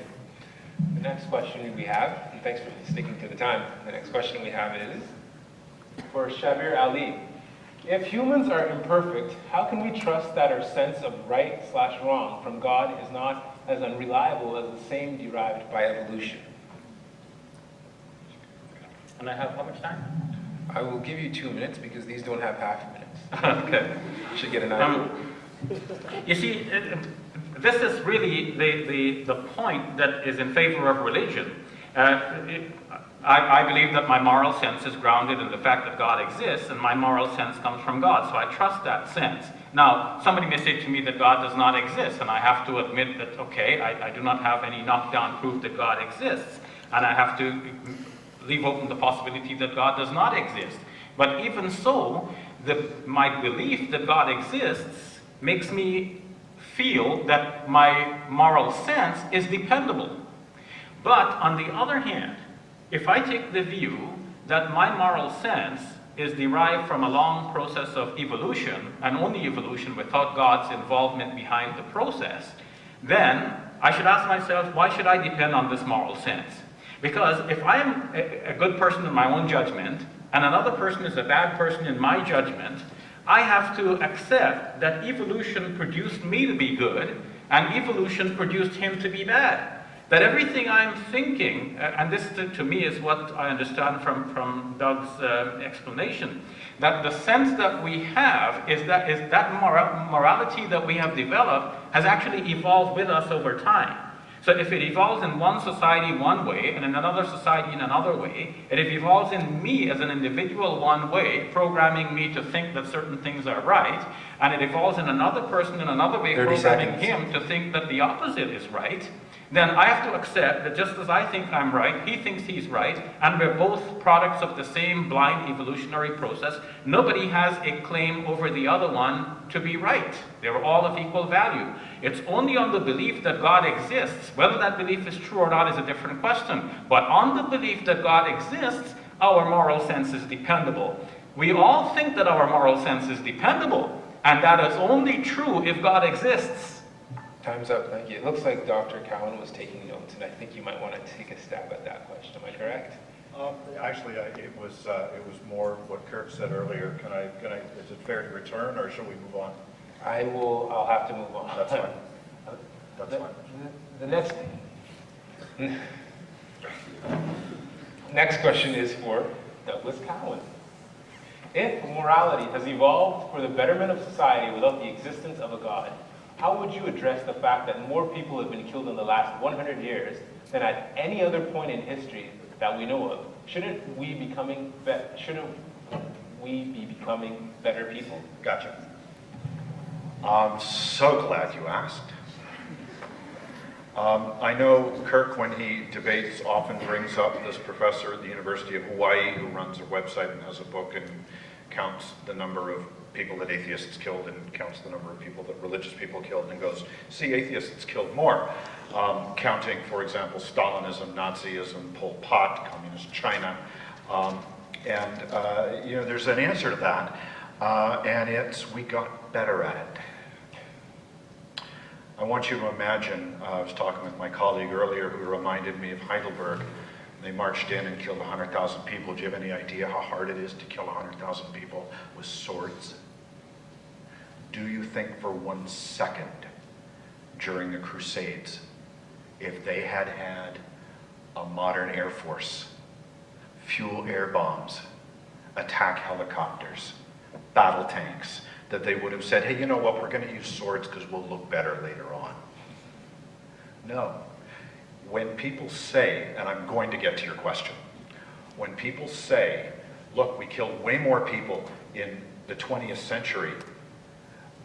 S3: The next question we have, and thanks for sticking to the time, the next question we have is for Shabir Ally. If humans are imperfect, how can we trust that our sense of right/wrong from God is not as unreliable as the same derived by evolution?
S4: And I have how much time?
S3: I will give you 2 minutes because these don't have half minutes.
S4: Okay.
S3: You should get an idea.
S4: You see, this is really the point that is in favor of religion. I believe that my moral sense is grounded in the fact that God exists, and my moral sense comes from God, so I trust that sense. Now, somebody may say to me that God does not exist, and I have to admit that, okay, I do not have any knockdown proof that God exists, and I have to leave open the possibility that God does not exist. But even so, my belief that God exists makes me feel that my moral sense is dependable. But on the other hand, if I take the view that my moral sense is derived from a long process of evolution, and only evolution without God's involvement behind the process, then I should ask myself, why should I depend on this moral sense? Because if I am a good person in my own judgment, and another person is a bad person in my judgment, I have to accept that evolution produced me to be good, and evolution produced him to be bad. That everything I'm thinking, and this to me is what I understand from Doug's explanation, that the sense that we have is that morality that we have developed has actually evolved with us over time. So if it evolves in one society one way, and in another society in another way, and if it evolves in me as an individual one way, programming me to think that certain things are right, and it evolves in another person in another way, programming him to think that the opposite is right, then I have to accept that just as I think I'm right, he thinks he's right, and we're both products of the same blind evolutionary process. Nobody has a claim over the other one to be right. They're all of equal value. It's only on the belief that God exists. Whether that belief is true or not is a different question. But on the belief that God exists, our moral sense is dependable. We all think that our moral sense is dependable, and that is only true if God exists.
S3: Time's up, thank you. It looks like Dr. Cowan was taking notes, and I think you might want to take a stab at that question. Am I correct?
S6: Actually, it was more what Kirk said earlier. Is it fair to return, or shall we move on?
S3: I'll have to move on.
S6: That's fine. That's fine.
S3: The next question is for Douglas Cowan. If morality has evolved for the betterment of society without the existence of a God, how would you address the fact that more people have been killed in the last 100 years than at any other point in history that we know of? Shouldn't we be becoming better people?
S6: Gotcha. I'm so glad you asked. I know Kirk, when he debates, often brings up this professor at the University of Hawaii who runs a website and has a book and counts the number of people that atheists killed and counts the number of people that religious people killed and goes, see, atheists killed more. Counting, for example, Stalinism, Nazism, Pol Pot, Communist China. You know, there's an answer to that, and it's we got better at it. I want you to imagine, I was talking with my colleague earlier who reminded me of Heidelberg. They marched in and killed 100,000 people. Do you have any idea how hard it is to kill 100,000 people with swords? Do you think for 1 second during the Crusades, if they had had a modern air force, fuel air bombs, attack helicopters, battle tanks, that they would have said, hey, you know what, we're going to use swords because we'll look better later on? No. When people say, and I'm going to get to your question, when people say, look, we killed way more people in the 20th century,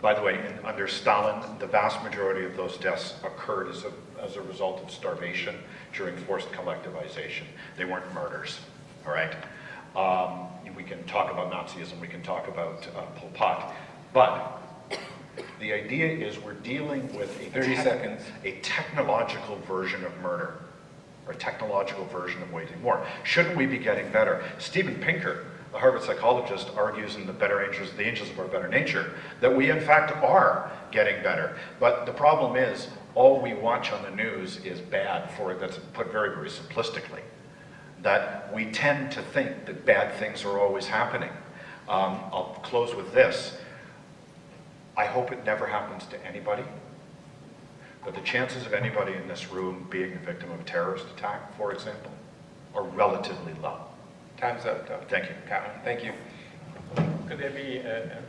S6: by the way, under Stalin, the vast majority of those deaths occurred as a result of starvation during forced collectivization. They weren't murders, all right? We can talk about Nazism, we can talk about Pol Pot, but the idea is we're dealing with a technological version of murder, or a technological version of waging war. Shouldn't we be getting better? Steven Pinker, a Harvard psychologist, argues in The Angels of Our Better Nature, that we in fact are getting better. But the problem is, all we watch on the news is bad for it. That's put very, very simplistically. That we tend to think that bad things are always happening. I'll close with this. I hope it never happens to anybody, but the chances of anybody in this room being a victim of a terrorist attack, for example, are relatively low.
S3: Time's up, Doug.
S6: Thank you.
S3: Cowan, thank you.
S4: Could there be a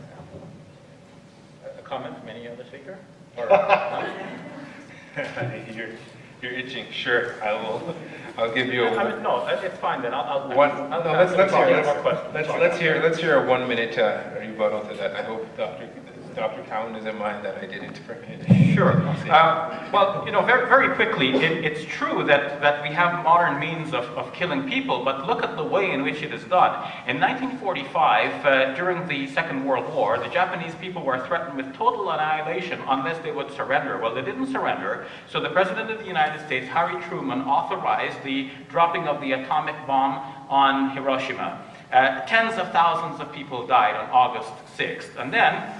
S4: comment from any other speaker? Or,
S3: You're itching. Sure, I'll give you a.
S4: no, it's fine then.
S3: Let's hear a 1 minute rebuttal to that. I hope Dr. Cowan doesn't mind that I did it for him.
S4: Sure. Well, you know, very quickly, it's true that we have modern means of killing people, but look at the way in which it is done. In 1945, during the Second World War, the Japanese people were threatened with total annihilation unless they would surrender. Well, they didn't surrender, so the President of the United States, Harry Truman, authorized the dropping of the atomic bomb on Hiroshima. Tens of thousands of people died on August 6th, and then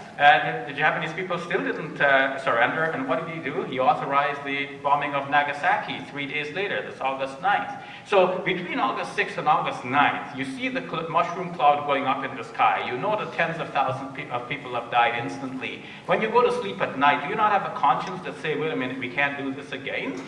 S4: the Japanese people still didn't surrender, and what did he do? He authorized the bombing of Nagasaki 3 days later, this August 9th. So between August 6th and August 9th, you see the mushroom cloud going up in the sky. You know that tens of thousands of people have died instantly. When you go to sleep at night, do you not have a conscience that say, wait a minute, we can't do this again?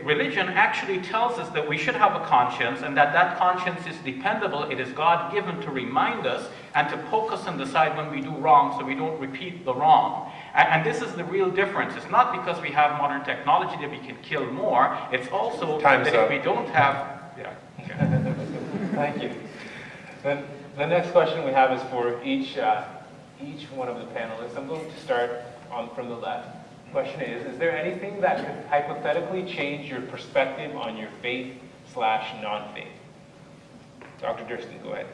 S4: Religion actually tells us that we should have a conscience, and that conscience is dependable. It is God-given to remind us and to poke us and decide when we do wrong so we don't repeat the wrong. And this is the real difference. It's not because we have modern technology that we can kill more. It's also that if we don't have... Yeah.
S3: Thank you. Then the next question we have is for each one of the panelists. I'm going to start from the left. The question is there anything that could hypothetically change your perspective on your faith/non-faith? Dr. Durston, go ahead.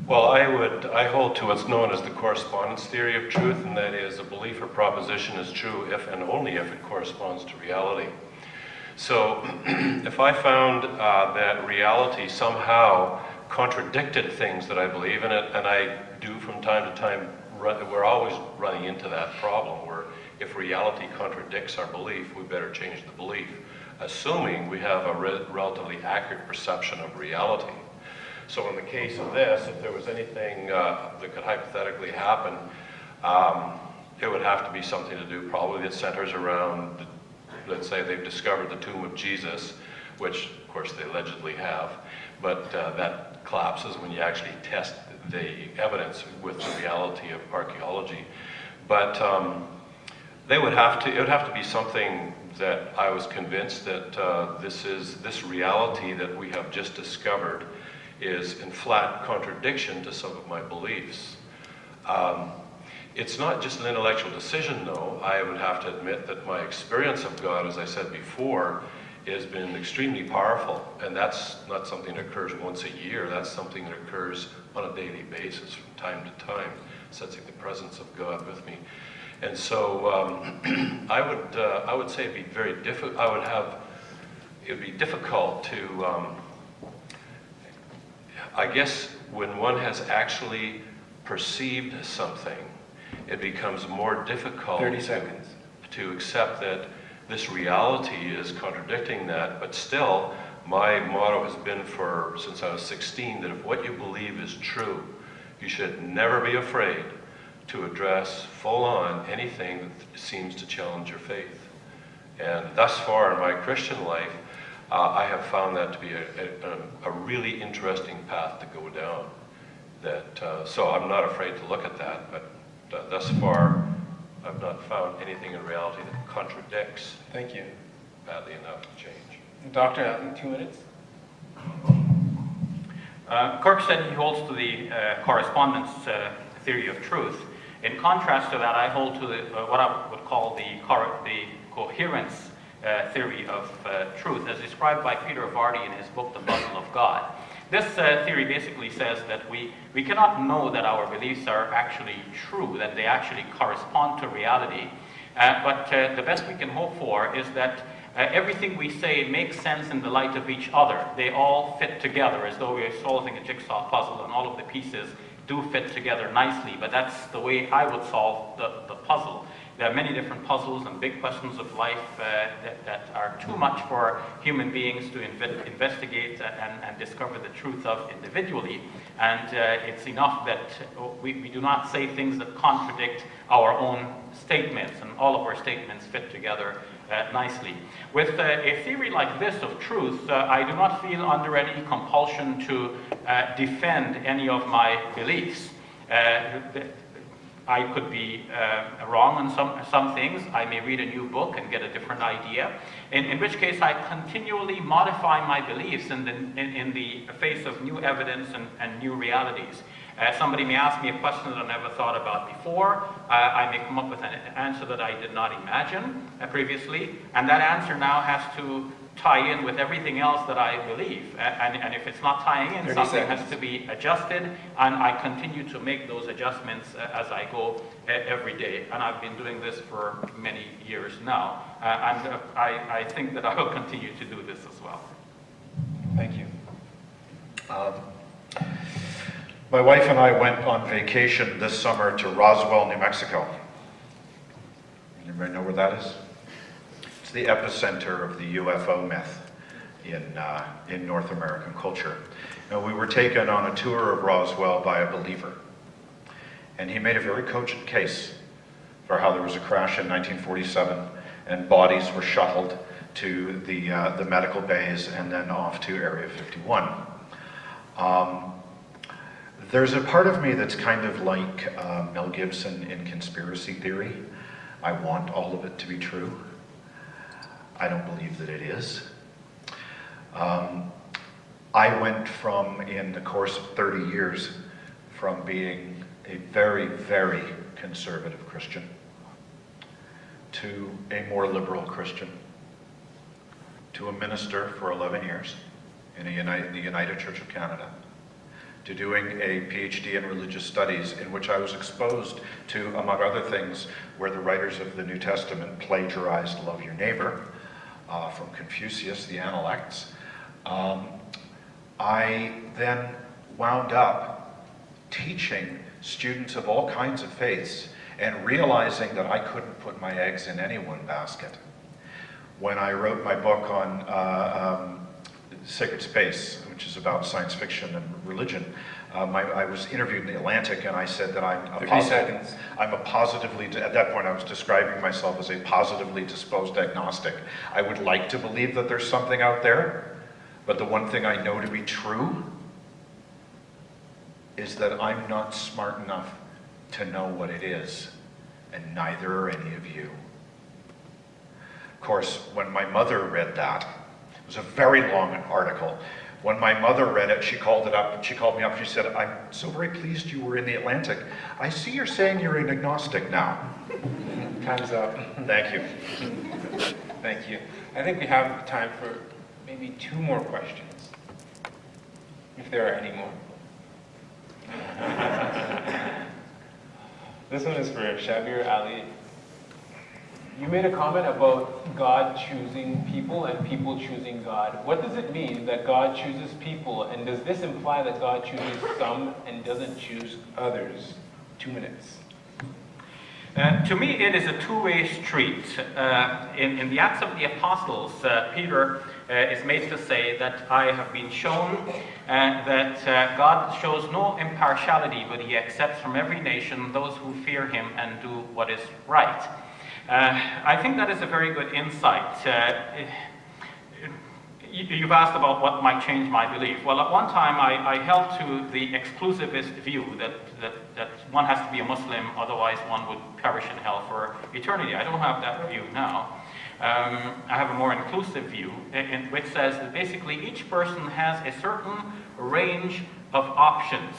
S2: Well, I hold to what's known as the correspondence theory of truth, and that is a belief or proposition is true if and only if it corresponds to reality. So if I found that reality somehow contradicted things that I believe in it, and I do from time to time, we're always running into that problem where if reality contradicts our belief, we better change the belief, assuming we have a relatively accurate perception of reality. So in the case of this, if there was anything that could hypothetically happen, it would have to be something to do probably that centers around, let's say they've discovered the tomb of Jesus, which of course they allegedly have, but that collapses when you actually test the evidence with the reality of archaeology. But it would have to be something that I was convinced that this reality that we have just discovered is in flat contradiction to some of my beliefs. It's not just an intellectual decision, though. I would have to admit that my experience of God, as I said before, has been extremely powerful. And that's not something that occurs once a year. That's something that occurs on a daily basis from time to time, sensing the presence of God with me. And so I would say it'd be very difficult. It would be difficult to, I guess, when one has actually perceived something, it becomes more difficult
S3: 30 seconds.
S2: to accept that this reality is contradicting that. But still, my motto has been since I was 16, that if what you believe is true, you should never be afraid to address full-on anything that seems to challenge your faith. And thus far in my Christian life, I have found that to be a really interesting path to go down. So I'm not afraid to look at that, but thus far, I've not found anything in reality that contradicts.
S3: Thank you.
S2: Badly enough to change.
S3: Dr. Ally, 2 minutes.
S4: Kirk said he holds to the correspondence theory of truth. In contrast to that, I hold to what I would call the coherence theory of truth, as described by Peter Vardy in his book, The Puzzle of God. This theory basically says that we cannot know that our beliefs are actually true, that they actually correspond to reality, but the best we can hope for is that everything we say makes sense in the light of each other. They all fit together as though we're solving a jigsaw puzzle, and all of the pieces do fit together nicely, but that's the way I would solve the puzzle. There are many different puzzles and big questions of life that are too much for human beings to investigate and discover the truth of individually. And it's enough that we do not say things that contradict our own statements, and all of our statements fit together nicely. With a theory like this of truth, I do not feel under any compulsion to defend any of my beliefs. I could be wrong on some things. I may read a new book and get a different idea, in which case I continually modify my beliefs in the face of new evidence and new realities. Somebody may ask me a question that I never thought about before. I may come up with an answer that I did not imagine previously, and that answer now has to tie in with everything else that I believe. And if it's not tying in, something has to be adjusted, and I continue to make those adjustments as I go every day. And I've been doing this for many years now, and I think that I will continue to do this as well.
S3: Thank you.
S6: My wife and I went on vacation this summer to Roswell, New Mexico. Anybody know where that is? It's the epicenter of the UFO myth in North American culture. Now, we were taken on a tour of Roswell by a believer, and he made a very cogent case for how there was a crash in 1947 and bodies were shuttled to the medical bays and then off to Area 51. There's a part of me that's kind of like Mel Gibson in conspiracy theory. I want all of it to be true. I don't believe that it is. I went from, in the course of 30 years, from being a very, very conservative Christian to a more liberal Christian, to a minister for 11 years in the United Church of Canada, to doing a PhD in religious studies, in which I was exposed to, among other things, where the writers of the New Testament plagiarized love your neighbor from Confucius, the Analects. I then wound up teaching students of all kinds of faiths and realizing that I couldn't put my eggs in any one basket. When I wrote my book on Sacred Space, which is about science fiction and religion, I was interviewed in the Atlantic, and I said that I'm a positively, at that point I was describing myself as a positively disposed agnostic. I would like to believe that there's something out there, but the one thing I know to be true is that I'm not smart enough to know what it is, and neither are any of you. Of course, when my mother read that, it was a very long article When my mother read it, she called me up and she said, "I'm so very pleased you were in the Atlantic. I see you're saying you're an agnostic now."
S3: Time's up.
S6: Thank you.
S3: Thank you. I think we have time for maybe 2 more questions, if there are any more. This one is for Shabir Ally. You made a comment about God choosing people and people choosing God. What does it mean that God chooses people, and does this imply that God chooses some and doesn't choose others? 2 minutes.
S4: To me, it is a two-way street. In the Acts of the Apostles, Peter is made to say that I have been shown that God shows no impartiality, but he accepts from every nation those who fear him and do what is right. I think that is a very good insight. You've asked about what might change my belief. Well, at one time I held to the exclusivist view that one has to be a Muslim, otherwise one would perish in hell for eternity. I don't have that view now. I have a more inclusive view, which says that basically each person has a certain range of options.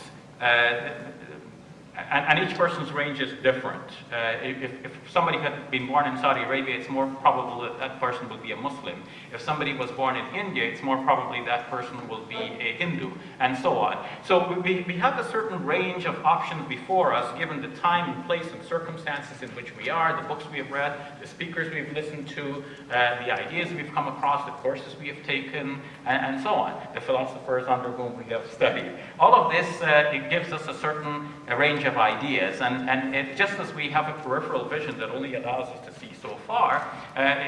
S4: And each person's range is different. If somebody had been born in Saudi Arabia, it's more probable that that person would be a Muslim. If somebody was born in India, it's more probably that person will be a Hindu, and so on. So we have a certain range of options before us, given the time and place and circumstances in which we are, the books we have read, the speakers we've listened to, the ideas we've come across, the courses we have taken, and so on, the philosophers under whom we have studied. All of this, it gives us a certain range of ideas, and just as we have a peripheral vision that only allows us to see so far,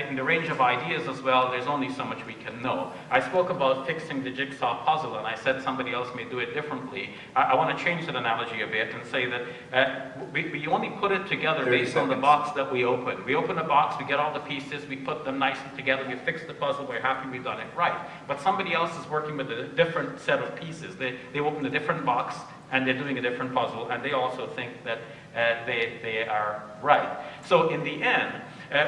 S4: in the range of ideas as well, there's only so much we can know. I spoke about fixing the jigsaw puzzle, and I said somebody else may do it differently. I want to change that analogy a bit and say that we only put it together based on the box that we open. We open a box, we get all the pieces, we put them nicely together, we fix the puzzle, we're happy we've done it right. But somebody else is working with a different set of pieces. They open a different box, and they're doing a different puzzle, and they also think that they are right. So in the end,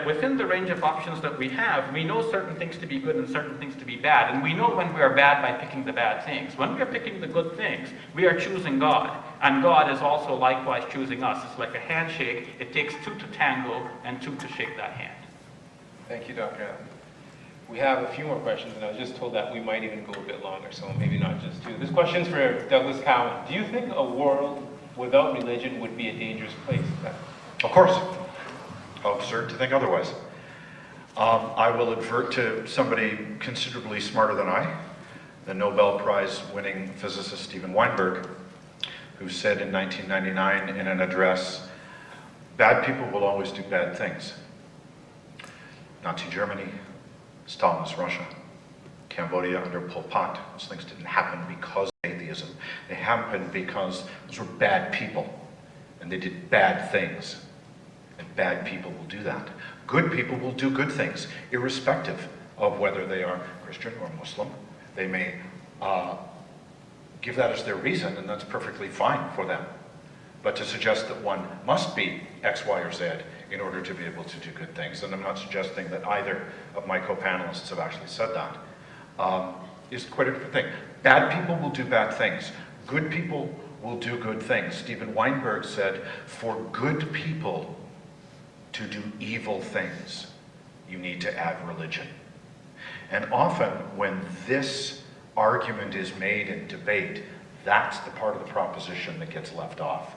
S4: within the range of options that we have, we know certain things to be good and certain things to be bad, and we know when we are bad by picking the bad things. When we are picking the good things, we are choosing God, and God is also likewise choosing us. It's like a handshake. It takes 2 to tango and 2 to shake that hand.
S3: Thank you, Dr. Allen. We have a few more questions, and I was just told that we might even go a bit longer, so maybe not just 2. This question's for Douglas Cowan. Do you think a world without religion would be a dangerous place?
S6: Of course. Absurd to think otherwise. I will advert to somebody considerably smarter than I, the Nobel Prize winning physicist Steven Weinberg, who said in 1999 in an address, "Bad people will always do bad things." Nazi Germany, Stalinist Russia, Cambodia under Pol Pot. Those things didn't happen because of atheism. They happened because those were bad people, and they did bad things. And bad people will do that. Good people will do good things, irrespective of whether they are Christian or Muslim. They may give that as their reason, and that's perfectly fine for them. But to suggest that one must be X, Y, or Z in order to be able to do good things, and I'm not suggesting that either of my co-panelists have actually said that, is quite a different thing. Bad people will do bad things. Good people will do good things. Steven Weinberg said, for good people to do evil things, you need to add religion. And often when this argument is made in debate, that's the part of the proposition that gets left off.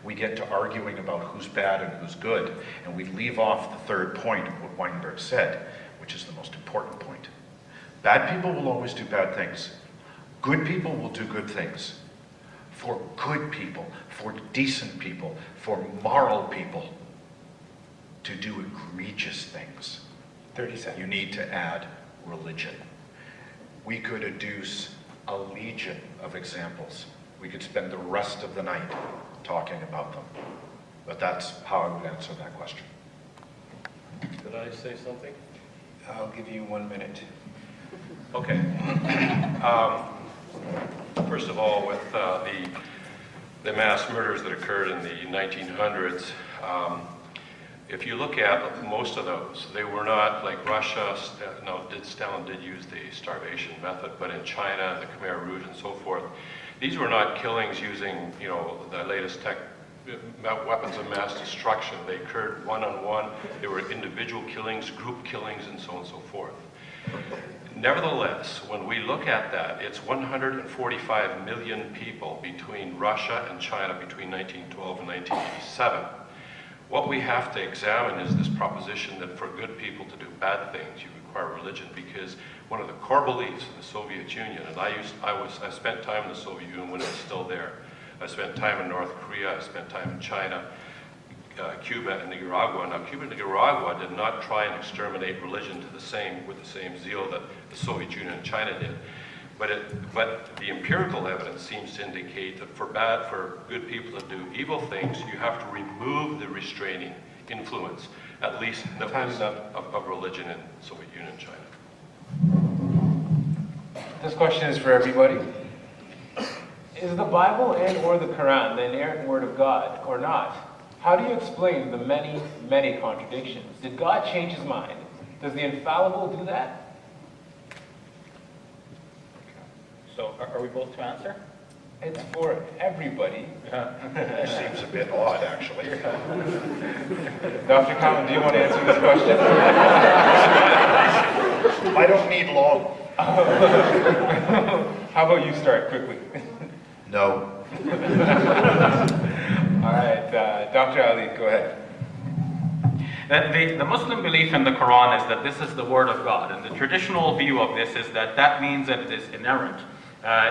S6: We get to arguing about who's bad and who's good, and we leave off the third point of what Weinberg said, which is the most important point. Bad people will always do bad things. Good people will do good things. For good people, for decent people, for moral people, to do egregious things,
S3: 30 seconds.
S6: you need to add religion. We could adduce a legion of examples. We could spend the rest of the night talking about them. But that's how I would answer that question.
S7: Could I say something?
S3: I'll give you 1 minute.
S2: Okay. First of all, with the mass murders that occurred in the 1900s, if you look at most of those, they were not like Russia. Stalin did use the starvation method, but in China, the Khmer Rouge and so forth, these were not killings using, the latest weapons of mass destruction. They occurred one-on-one. They were individual killings, group killings, and so on and so forth. Nevertheless, when we look at that, it's 145 million people between Russia and China between 1912 and 1987. What we have to examine is this proposition that for good people to do bad things, you require religion, because one of the core beliefs of the Soviet Union, and I spent time in the Soviet Union when it was still there. I spent time in North Korea, I spent time in China, Cuba and Nicaragua. Now, Cuba and Nicaragua did not try and exterminate religion with the same zeal that the Soviet Union and China did. But the empirical evidence seems to indicate that for good people to do evil things, you have to remove the restraining influence, at least that was of religion in the Soviet Union and China.
S3: This question is for everybody. Is the Bible and or the Quran the inerrant word of God or not? How do you explain the many, many contradictions? Did God change his mind? Does the infallible do that?
S4: So are we both to answer?
S3: It's for everybody.
S6: That seems a bit odd, actually.
S3: Dr. Cowan, do you want to answer this question?
S6: I don't need long.
S3: How about you start quickly?
S6: No.
S3: All right, Dr. Ali, go ahead.
S4: The Muslim belief in the Quran is that this is the word of God, and the traditional view of this is that means that it is inerrant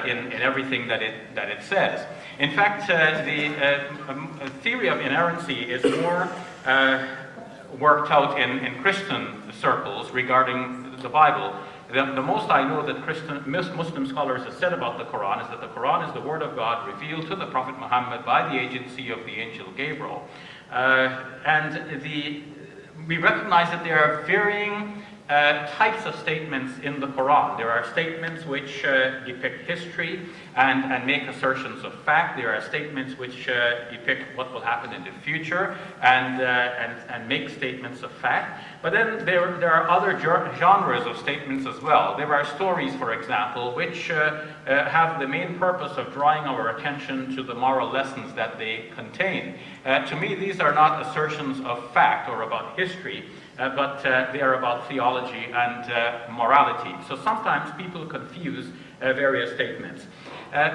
S4: in everything that it says. In fact, the theory of inerrancy is more worked out in Christian circles regarding the Bible. The most I know that Muslim scholars have said about the Quran is that the Quran is the word of God revealed to the Prophet Muhammad by the agency of the angel Gabriel. We recognize that there are varying types of statements in the Quran. There are statements which depict history and make assertions of fact. There are statements which depict what will happen in the future and make statements of fact. But then there are other genres of statements as well. There are stories, for example, which have the main purpose of drawing our attention to the moral lessons that they contain. To me, these are not assertions of fact or about history, but they are about theology and morality. So sometimes people confuse various statements.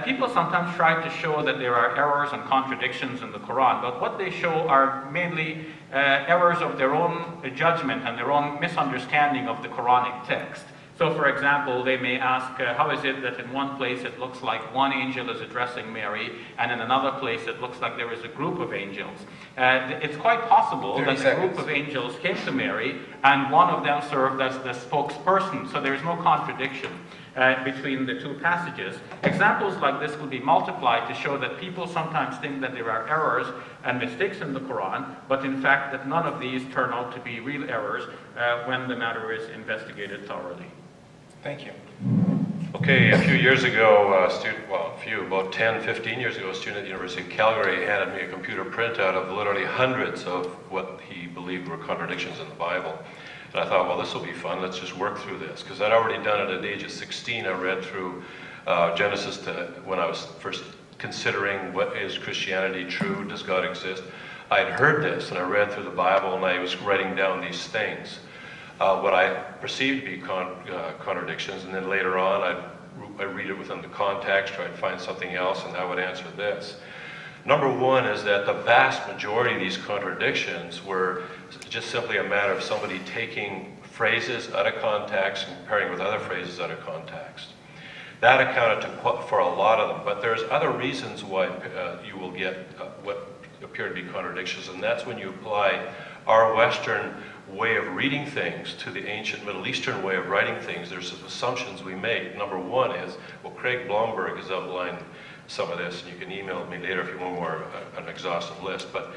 S4: People sometimes try to show that there are errors and contradictions in the Quran, but what they show are mainly errors of their own judgment and their own misunderstanding of the Quranic text. So, for example, they may ask, how is it that in one place it looks like one angel is addressing Mary, and in another place it looks like there is a group of angels? It's quite possible that a group of angels came to Mary, and one of them served as the spokesperson, so there's no contradiction between the two passages. Examples like this will be multiplied to show that people sometimes think that there are errors and mistakes in the Quran, but in fact that none of these turn out to be real errors when the matter is investigated thoroughly.
S3: Thank you.
S2: Okay, a few years ago, about 10, 15 years ago, a student at the University of Calgary handed me a computer printout of literally hundreds of what he believed were contradictions in the Bible. And I thought, well, this will be fun. Let's just work through this. Because I'd already done it at the age of 16. I read through Genesis when I was first considering what is Christianity true, does God exist. I had heard this, and I read through the Bible, and I was writing down these things. What I perceived to be contradictions, and then later on I read it within the context, try to find something else, and that would answer this. Number one is that the vast majority of these contradictions were just simply a matter of somebody taking phrases out of context and comparing with other phrases out of context. That accounted for a lot of them, but there's other reasons why you will get what appear to be contradictions, and that's when you apply our Western way of reading things to the ancient Middle Eastern way of writing things. There's some assumptions we make. Number one is, well, Craig Blomberg has outlined some of this, and you can email me later if you want more an exhaustive list. But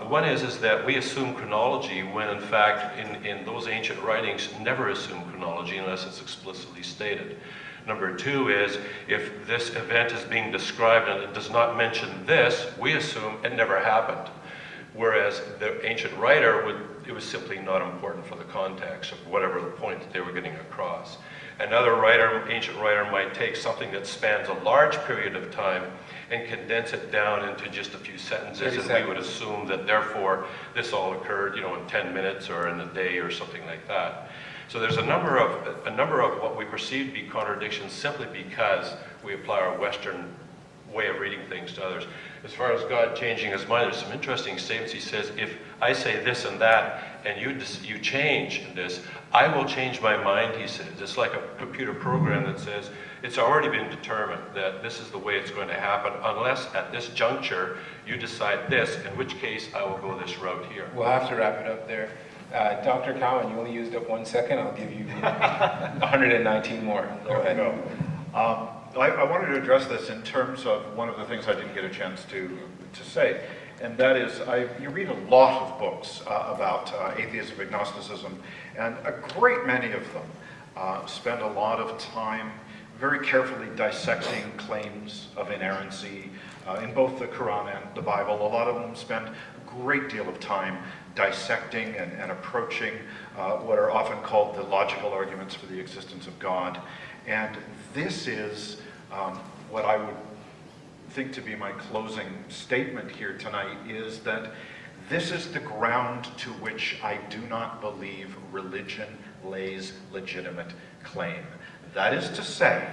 S2: one is that we assume chronology when, in fact, in those ancient writings, never assume chronology unless it's explicitly stated. Number two is, if this event is being described and it does not mention this, we assume it never happened. Whereas the ancient writer it was simply not important for the context of whatever the point that they were getting across. Another ancient writer might take something that spans a large period of time and condense it down into just a few sentences, and we would assume that therefore this all occurred, in 10 minutes or in a day or something like that. So there's a number of what we perceive to be contradictions simply because we apply our Western way of reading things to others. As far as God changing his mind, there's some interesting statements. He says, if I say this and that, and you change this, I will change my mind, he says. It's like a computer program that says, it's already been determined that this is the way it's going to happen, unless at this juncture you decide this, in which case I will go this route here.
S3: We'll have to wrap it up there. Dr. Cowan, you only used up 1 second. I'll give you 119 more. Go ahead.
S6: I wanted to address this in terms of one of the things I didn't get a chance to say, and that is you read a lot of books about atheism, agnosticism, and a great many of them spend a lot of time very carefully dissecting claims of inerrancy in both the Quran and the Bible. A lot of them spend a great deal of time dissecting and approaching what are often called the logical arguments for the existence of God. And this is what I would think to be my closing statement here tonight, is that this is the ground to which I do not believe religion lays legitimate claim. That is to say,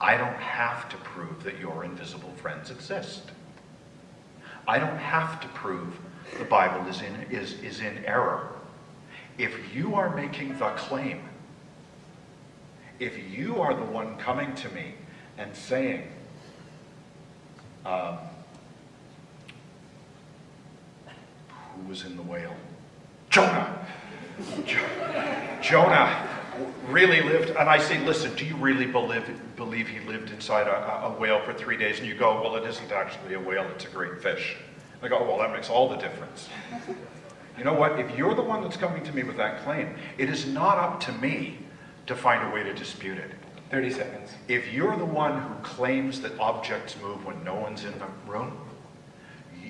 S6: I don't have to prove that your invisible friends exist. I don't have to prove the Bible is in error. If you are making the claim, if you are the one coming to me and saying, who was in the whale? Jonah! Jonah really lived, and I say, listen, do you really believe he lived inside a whale for 3 days? And you go, well, it isn't actually a whale, it's a great fish. I go, well, that makes all the difference. You know what? If you're the one that's coming to me with that claim, it is not up to me to find a way to dispute it.
S3: 30 seconds.
S6: If you're the one who claims that objects move when no one's in the room,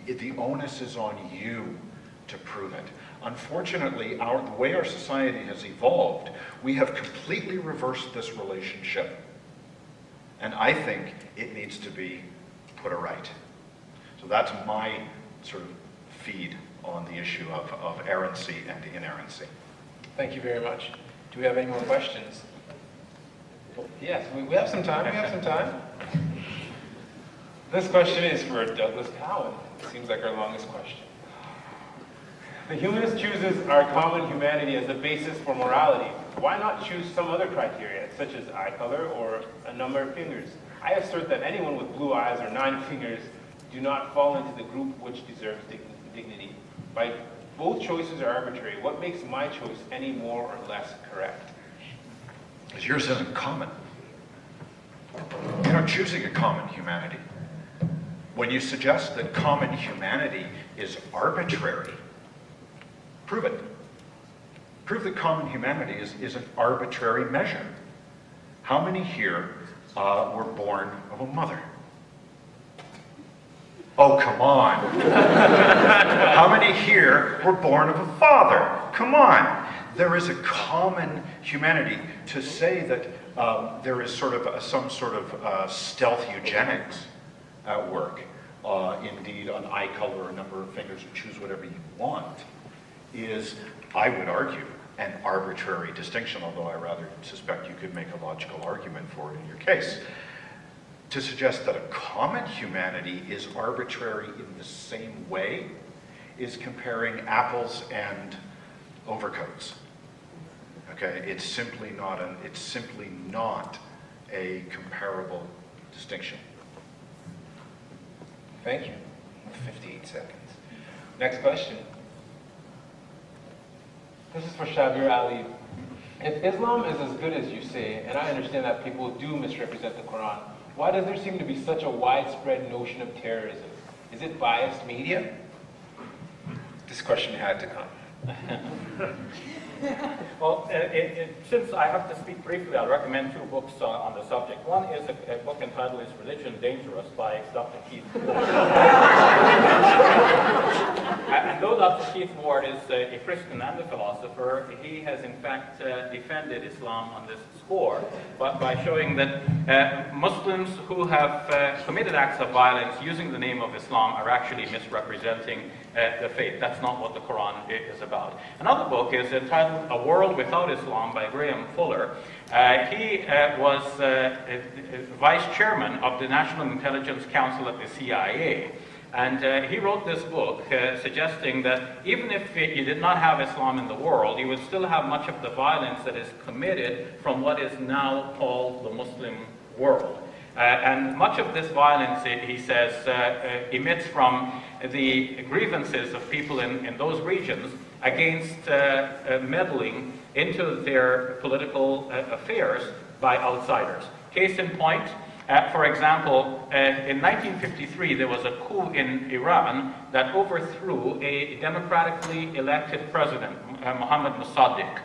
S6: the onus is on you to prove it. Unfortunately, the way our society has evolved, we have completely reversed this relationship. And I think it needs to be put right. So that's my sort of feed on the issue of errancy and inerrancy.
S3: Thank you very much. Do we have any more questions? Yes, we have some time. We have some time. This question is for Douglas Cowan. It seems like our longest question. The humanist chooses our common humanity as the basis for morality. Why not choose some other criteria, such as eye color or a number of fingers? I assert that anyone with blue eyes or 9 fingers do not fall into the group which deserves dignity. Both choices are arbitrary. What makes my choice any more or less correct?
S6: Because yours isn't common. You're not choosing a common humanity. When you suggest that common humanity is arbitrary, prove it. Prove that common humanity is an arbitrary measure. How many here were born of a mother? Oh, come on. How many here were born of a father? Come on. There is a common humanity. To say that there is sort of some sort of stealth eugenics at work, indeed on eye color or number of fingers, or choose whatever you want, is, I would argue, an arbitrary distinction, although I rather suspect you could make a logical argument for it in your case. To suggest that a common humanity is arbitrary in the same way is comparing apples and overcoats. Okay, it's simply not a comparable distinction.
S3: Thank you. 58 seconds. Next question. This is for Shabir Ally. If Islam is as good as you say, and I understand that people do misrepresent the Quran, why does there seem to be such a widespread notion of terrorism? Is it biased media? This question had to come.
S4: Well, since I have to speak briefly, I'll recommend two books on the subject. One is a book entitled Is Religion Dangerous by Dr. Keith Ward. And though Dr. Keith Ward is a Christian and a philosopher, he has in fact defended Islam on this score, but by showing that Muslims who have committed acts of violence using the name of Islam are actually misrepresenting the faith. That's not what the Quran is about. Another book is entitled A World Without Islam by Graham Fuller. He was vice chairman of the National Intelligence Council at the CIA. And he wrote this book suggesting that even if you did not have Islam in the world, you would still have much of the violence that is committed from what is now called the Muslim world. And much of this violence, he says, emits from the grievances of people in those regions against meddling into their political affairs by outsiders. Case in point, for example, in 1953 there was a coup in Iran that overthrew a democratically elected president, Mohammad Mossadegh.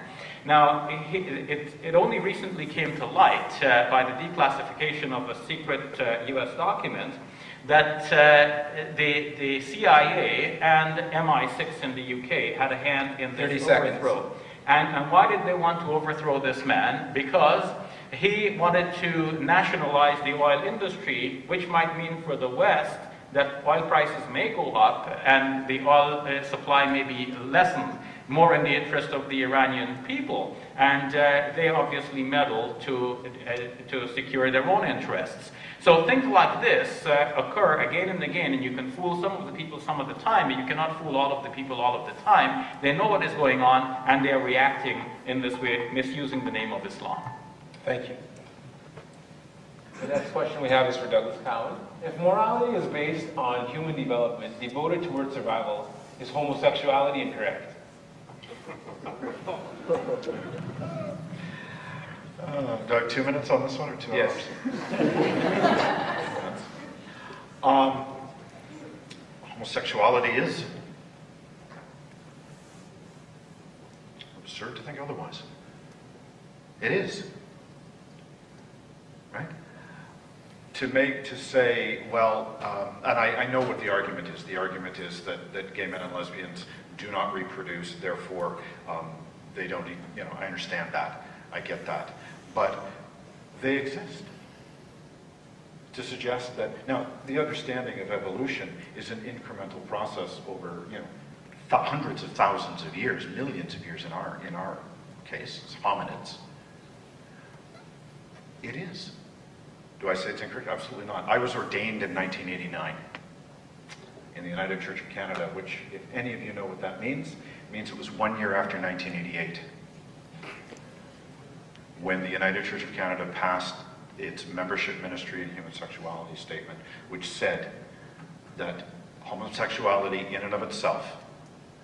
S4: Now, it only recently came to light by the declassification of a secret US document that the CIA and MI6 in the UK had a hand in this overthrow. And why did they want to overthrow this man? Because he wanted to nationalize the oil industry, which might mean for the West that oil prices may go up and the oil supply may be lessened, more in the interest of the Iranian people. And they obviously meddle to secure their own interests. So things like this occur again and again, and you can fool some of the people some of the time, but you cannot fool all of the people all of the time. They know what is going on, and they're reacting in this way, misusing the name of Islam.
S3: Thank you. The next question we have is for Douglas Cowan. If morality is based on human development devoted towards survival, is homosexuality incorrect?
S6: Doug, 2 minutes on this one or 2 hours?
S3: Yes.
S6: Homosexuality is absurd to think otherwise. It is. Right? To say, well, and I know what the argument is. The argument is that gay men and lesbians do not reproduce, therefore they don't, I understand that. I get that. But they exist. To suggest that, now, the understanding of evolution is an incremental process over, hundreds of thousands of years, millions of years in our case, as hominids. It is. Do I say it's incorrect? Absolutely not. I was ordained in 1989 in the United Church of Canada, which, if any of you know what that means, it means it was 1 year after 1988 when the United Church of Canada passed its membership, ministry, and human sexuality statement, which said that homosexuality in and of itself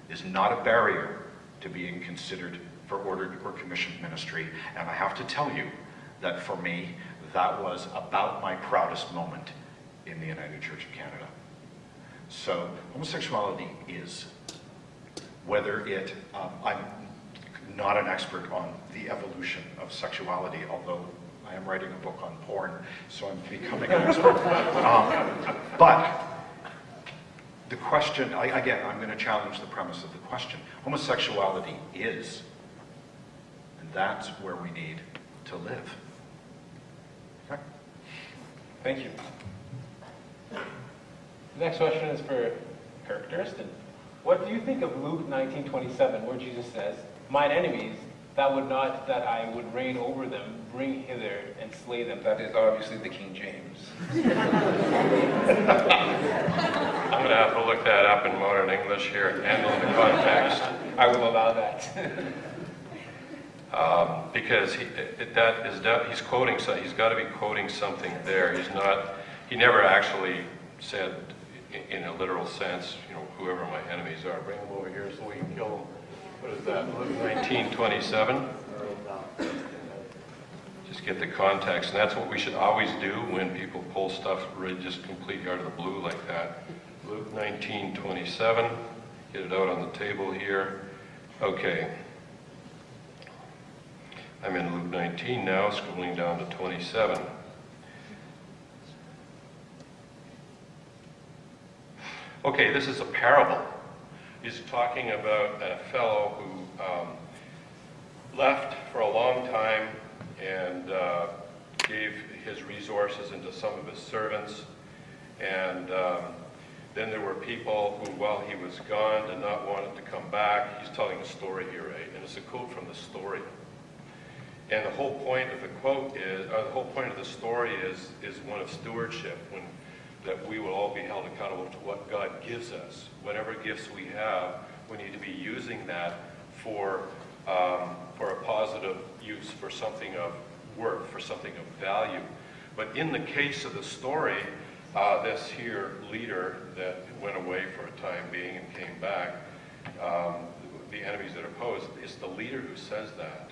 S6: is not a barrier to being considered for ordered or commissioned ministry. And I have to tell you that for me, that was about my proudest moment in the United Church of Canada. So homosexuality is, whether it, I'm not an expert on the evolution of sexuality, although I am writing a book on porn, so I'm becoming an expert. But the question, again, I'm going to challenge the premise of the question. Homosexuality is, and that's where we need to live. Okay?
S3: Thank you. The next question is for Kirk Durston. What do you think of Luke 19:27, where Jesus says, "Mine enemies, that I would reign over them, bring hither and slay them"? That is obviously the King James.
S2: I'm going to have to look that up in modern English here and in the context.
S3: I will allow that.
S2: Because he's quoting, so he's got to be quoting something there. He never actually said in a literal sense, whoever my enemies are, bring them over here so we can kill them. What is that, Luke 19:27? Just get the context, and that's what we should always do when people pull stuff really just completely out of the blue like that. Luke 19:27, get it out on the table here. Okay. I'm in Luke 19 now, scrolling down to 27. Okay, this is a parable. He's talking about a fellow who left for a long time and gave his resources into some of his servants. And then there were people who, while he was gone, did not want him to come back. He's telling a story here, right? And it's a quote from the story. And the whole point of the quote is, or the whole point of the story is one of stewardship, that we will all be held accountable to what God gives us. Whatever gifts we have, we need to be using that for a positive use, for something of worth, for something of value. But in the case of the story, this here leader that went away for a time being and came back, the enemies that oppose, it's the leader who says that.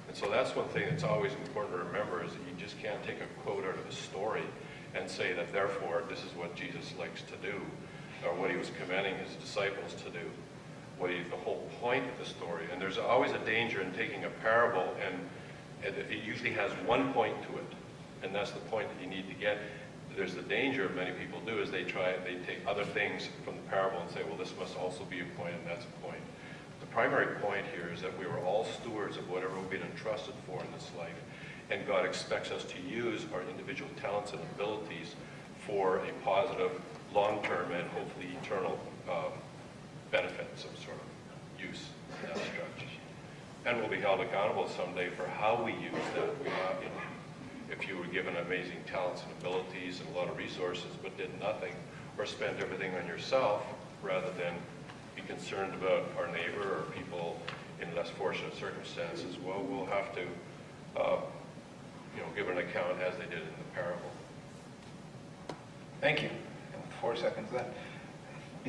S2: And so that's one thing that's always important to remember, is that you just can't take a quote out of a story and say that therefore this is what Jesus likes to do, or what he was commanding his disciples to do, the whole point of the story. And there's always a danger in taking a parable, and it usually has one point to it, and that's the point that you need to get. There's the danger many people do is they take other things from the parable and say, well, this must also be a point, and that's a point. The primary point here is that we are all stewards of whatever we've been entrusted for in this life. And God expects us to use our individual talents and abilities for a positive, long-term, and hopefully eternal benefit, some sort of use in that stretch. And we'll be held accountable someday for how we use that. If you were given amazing talents and abilities and a lot of resources but did nothing, or spent everything on yourself rather than be concerned about our neighbor or people in less fortunate circumstances, well, we'll have to give an account as they did in the parable.
S3: Thank you. And 4 seconds left. I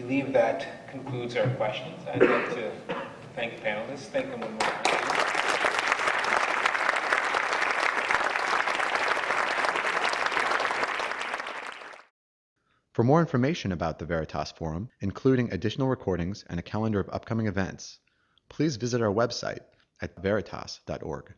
S3: believe that concludes our questions. I'd like to thank the panelists. Thank them one more time.
S1: For more information about the Veritas Forum, including additional recordings and a calendar of upcoming events, please visit our website at veritas.org.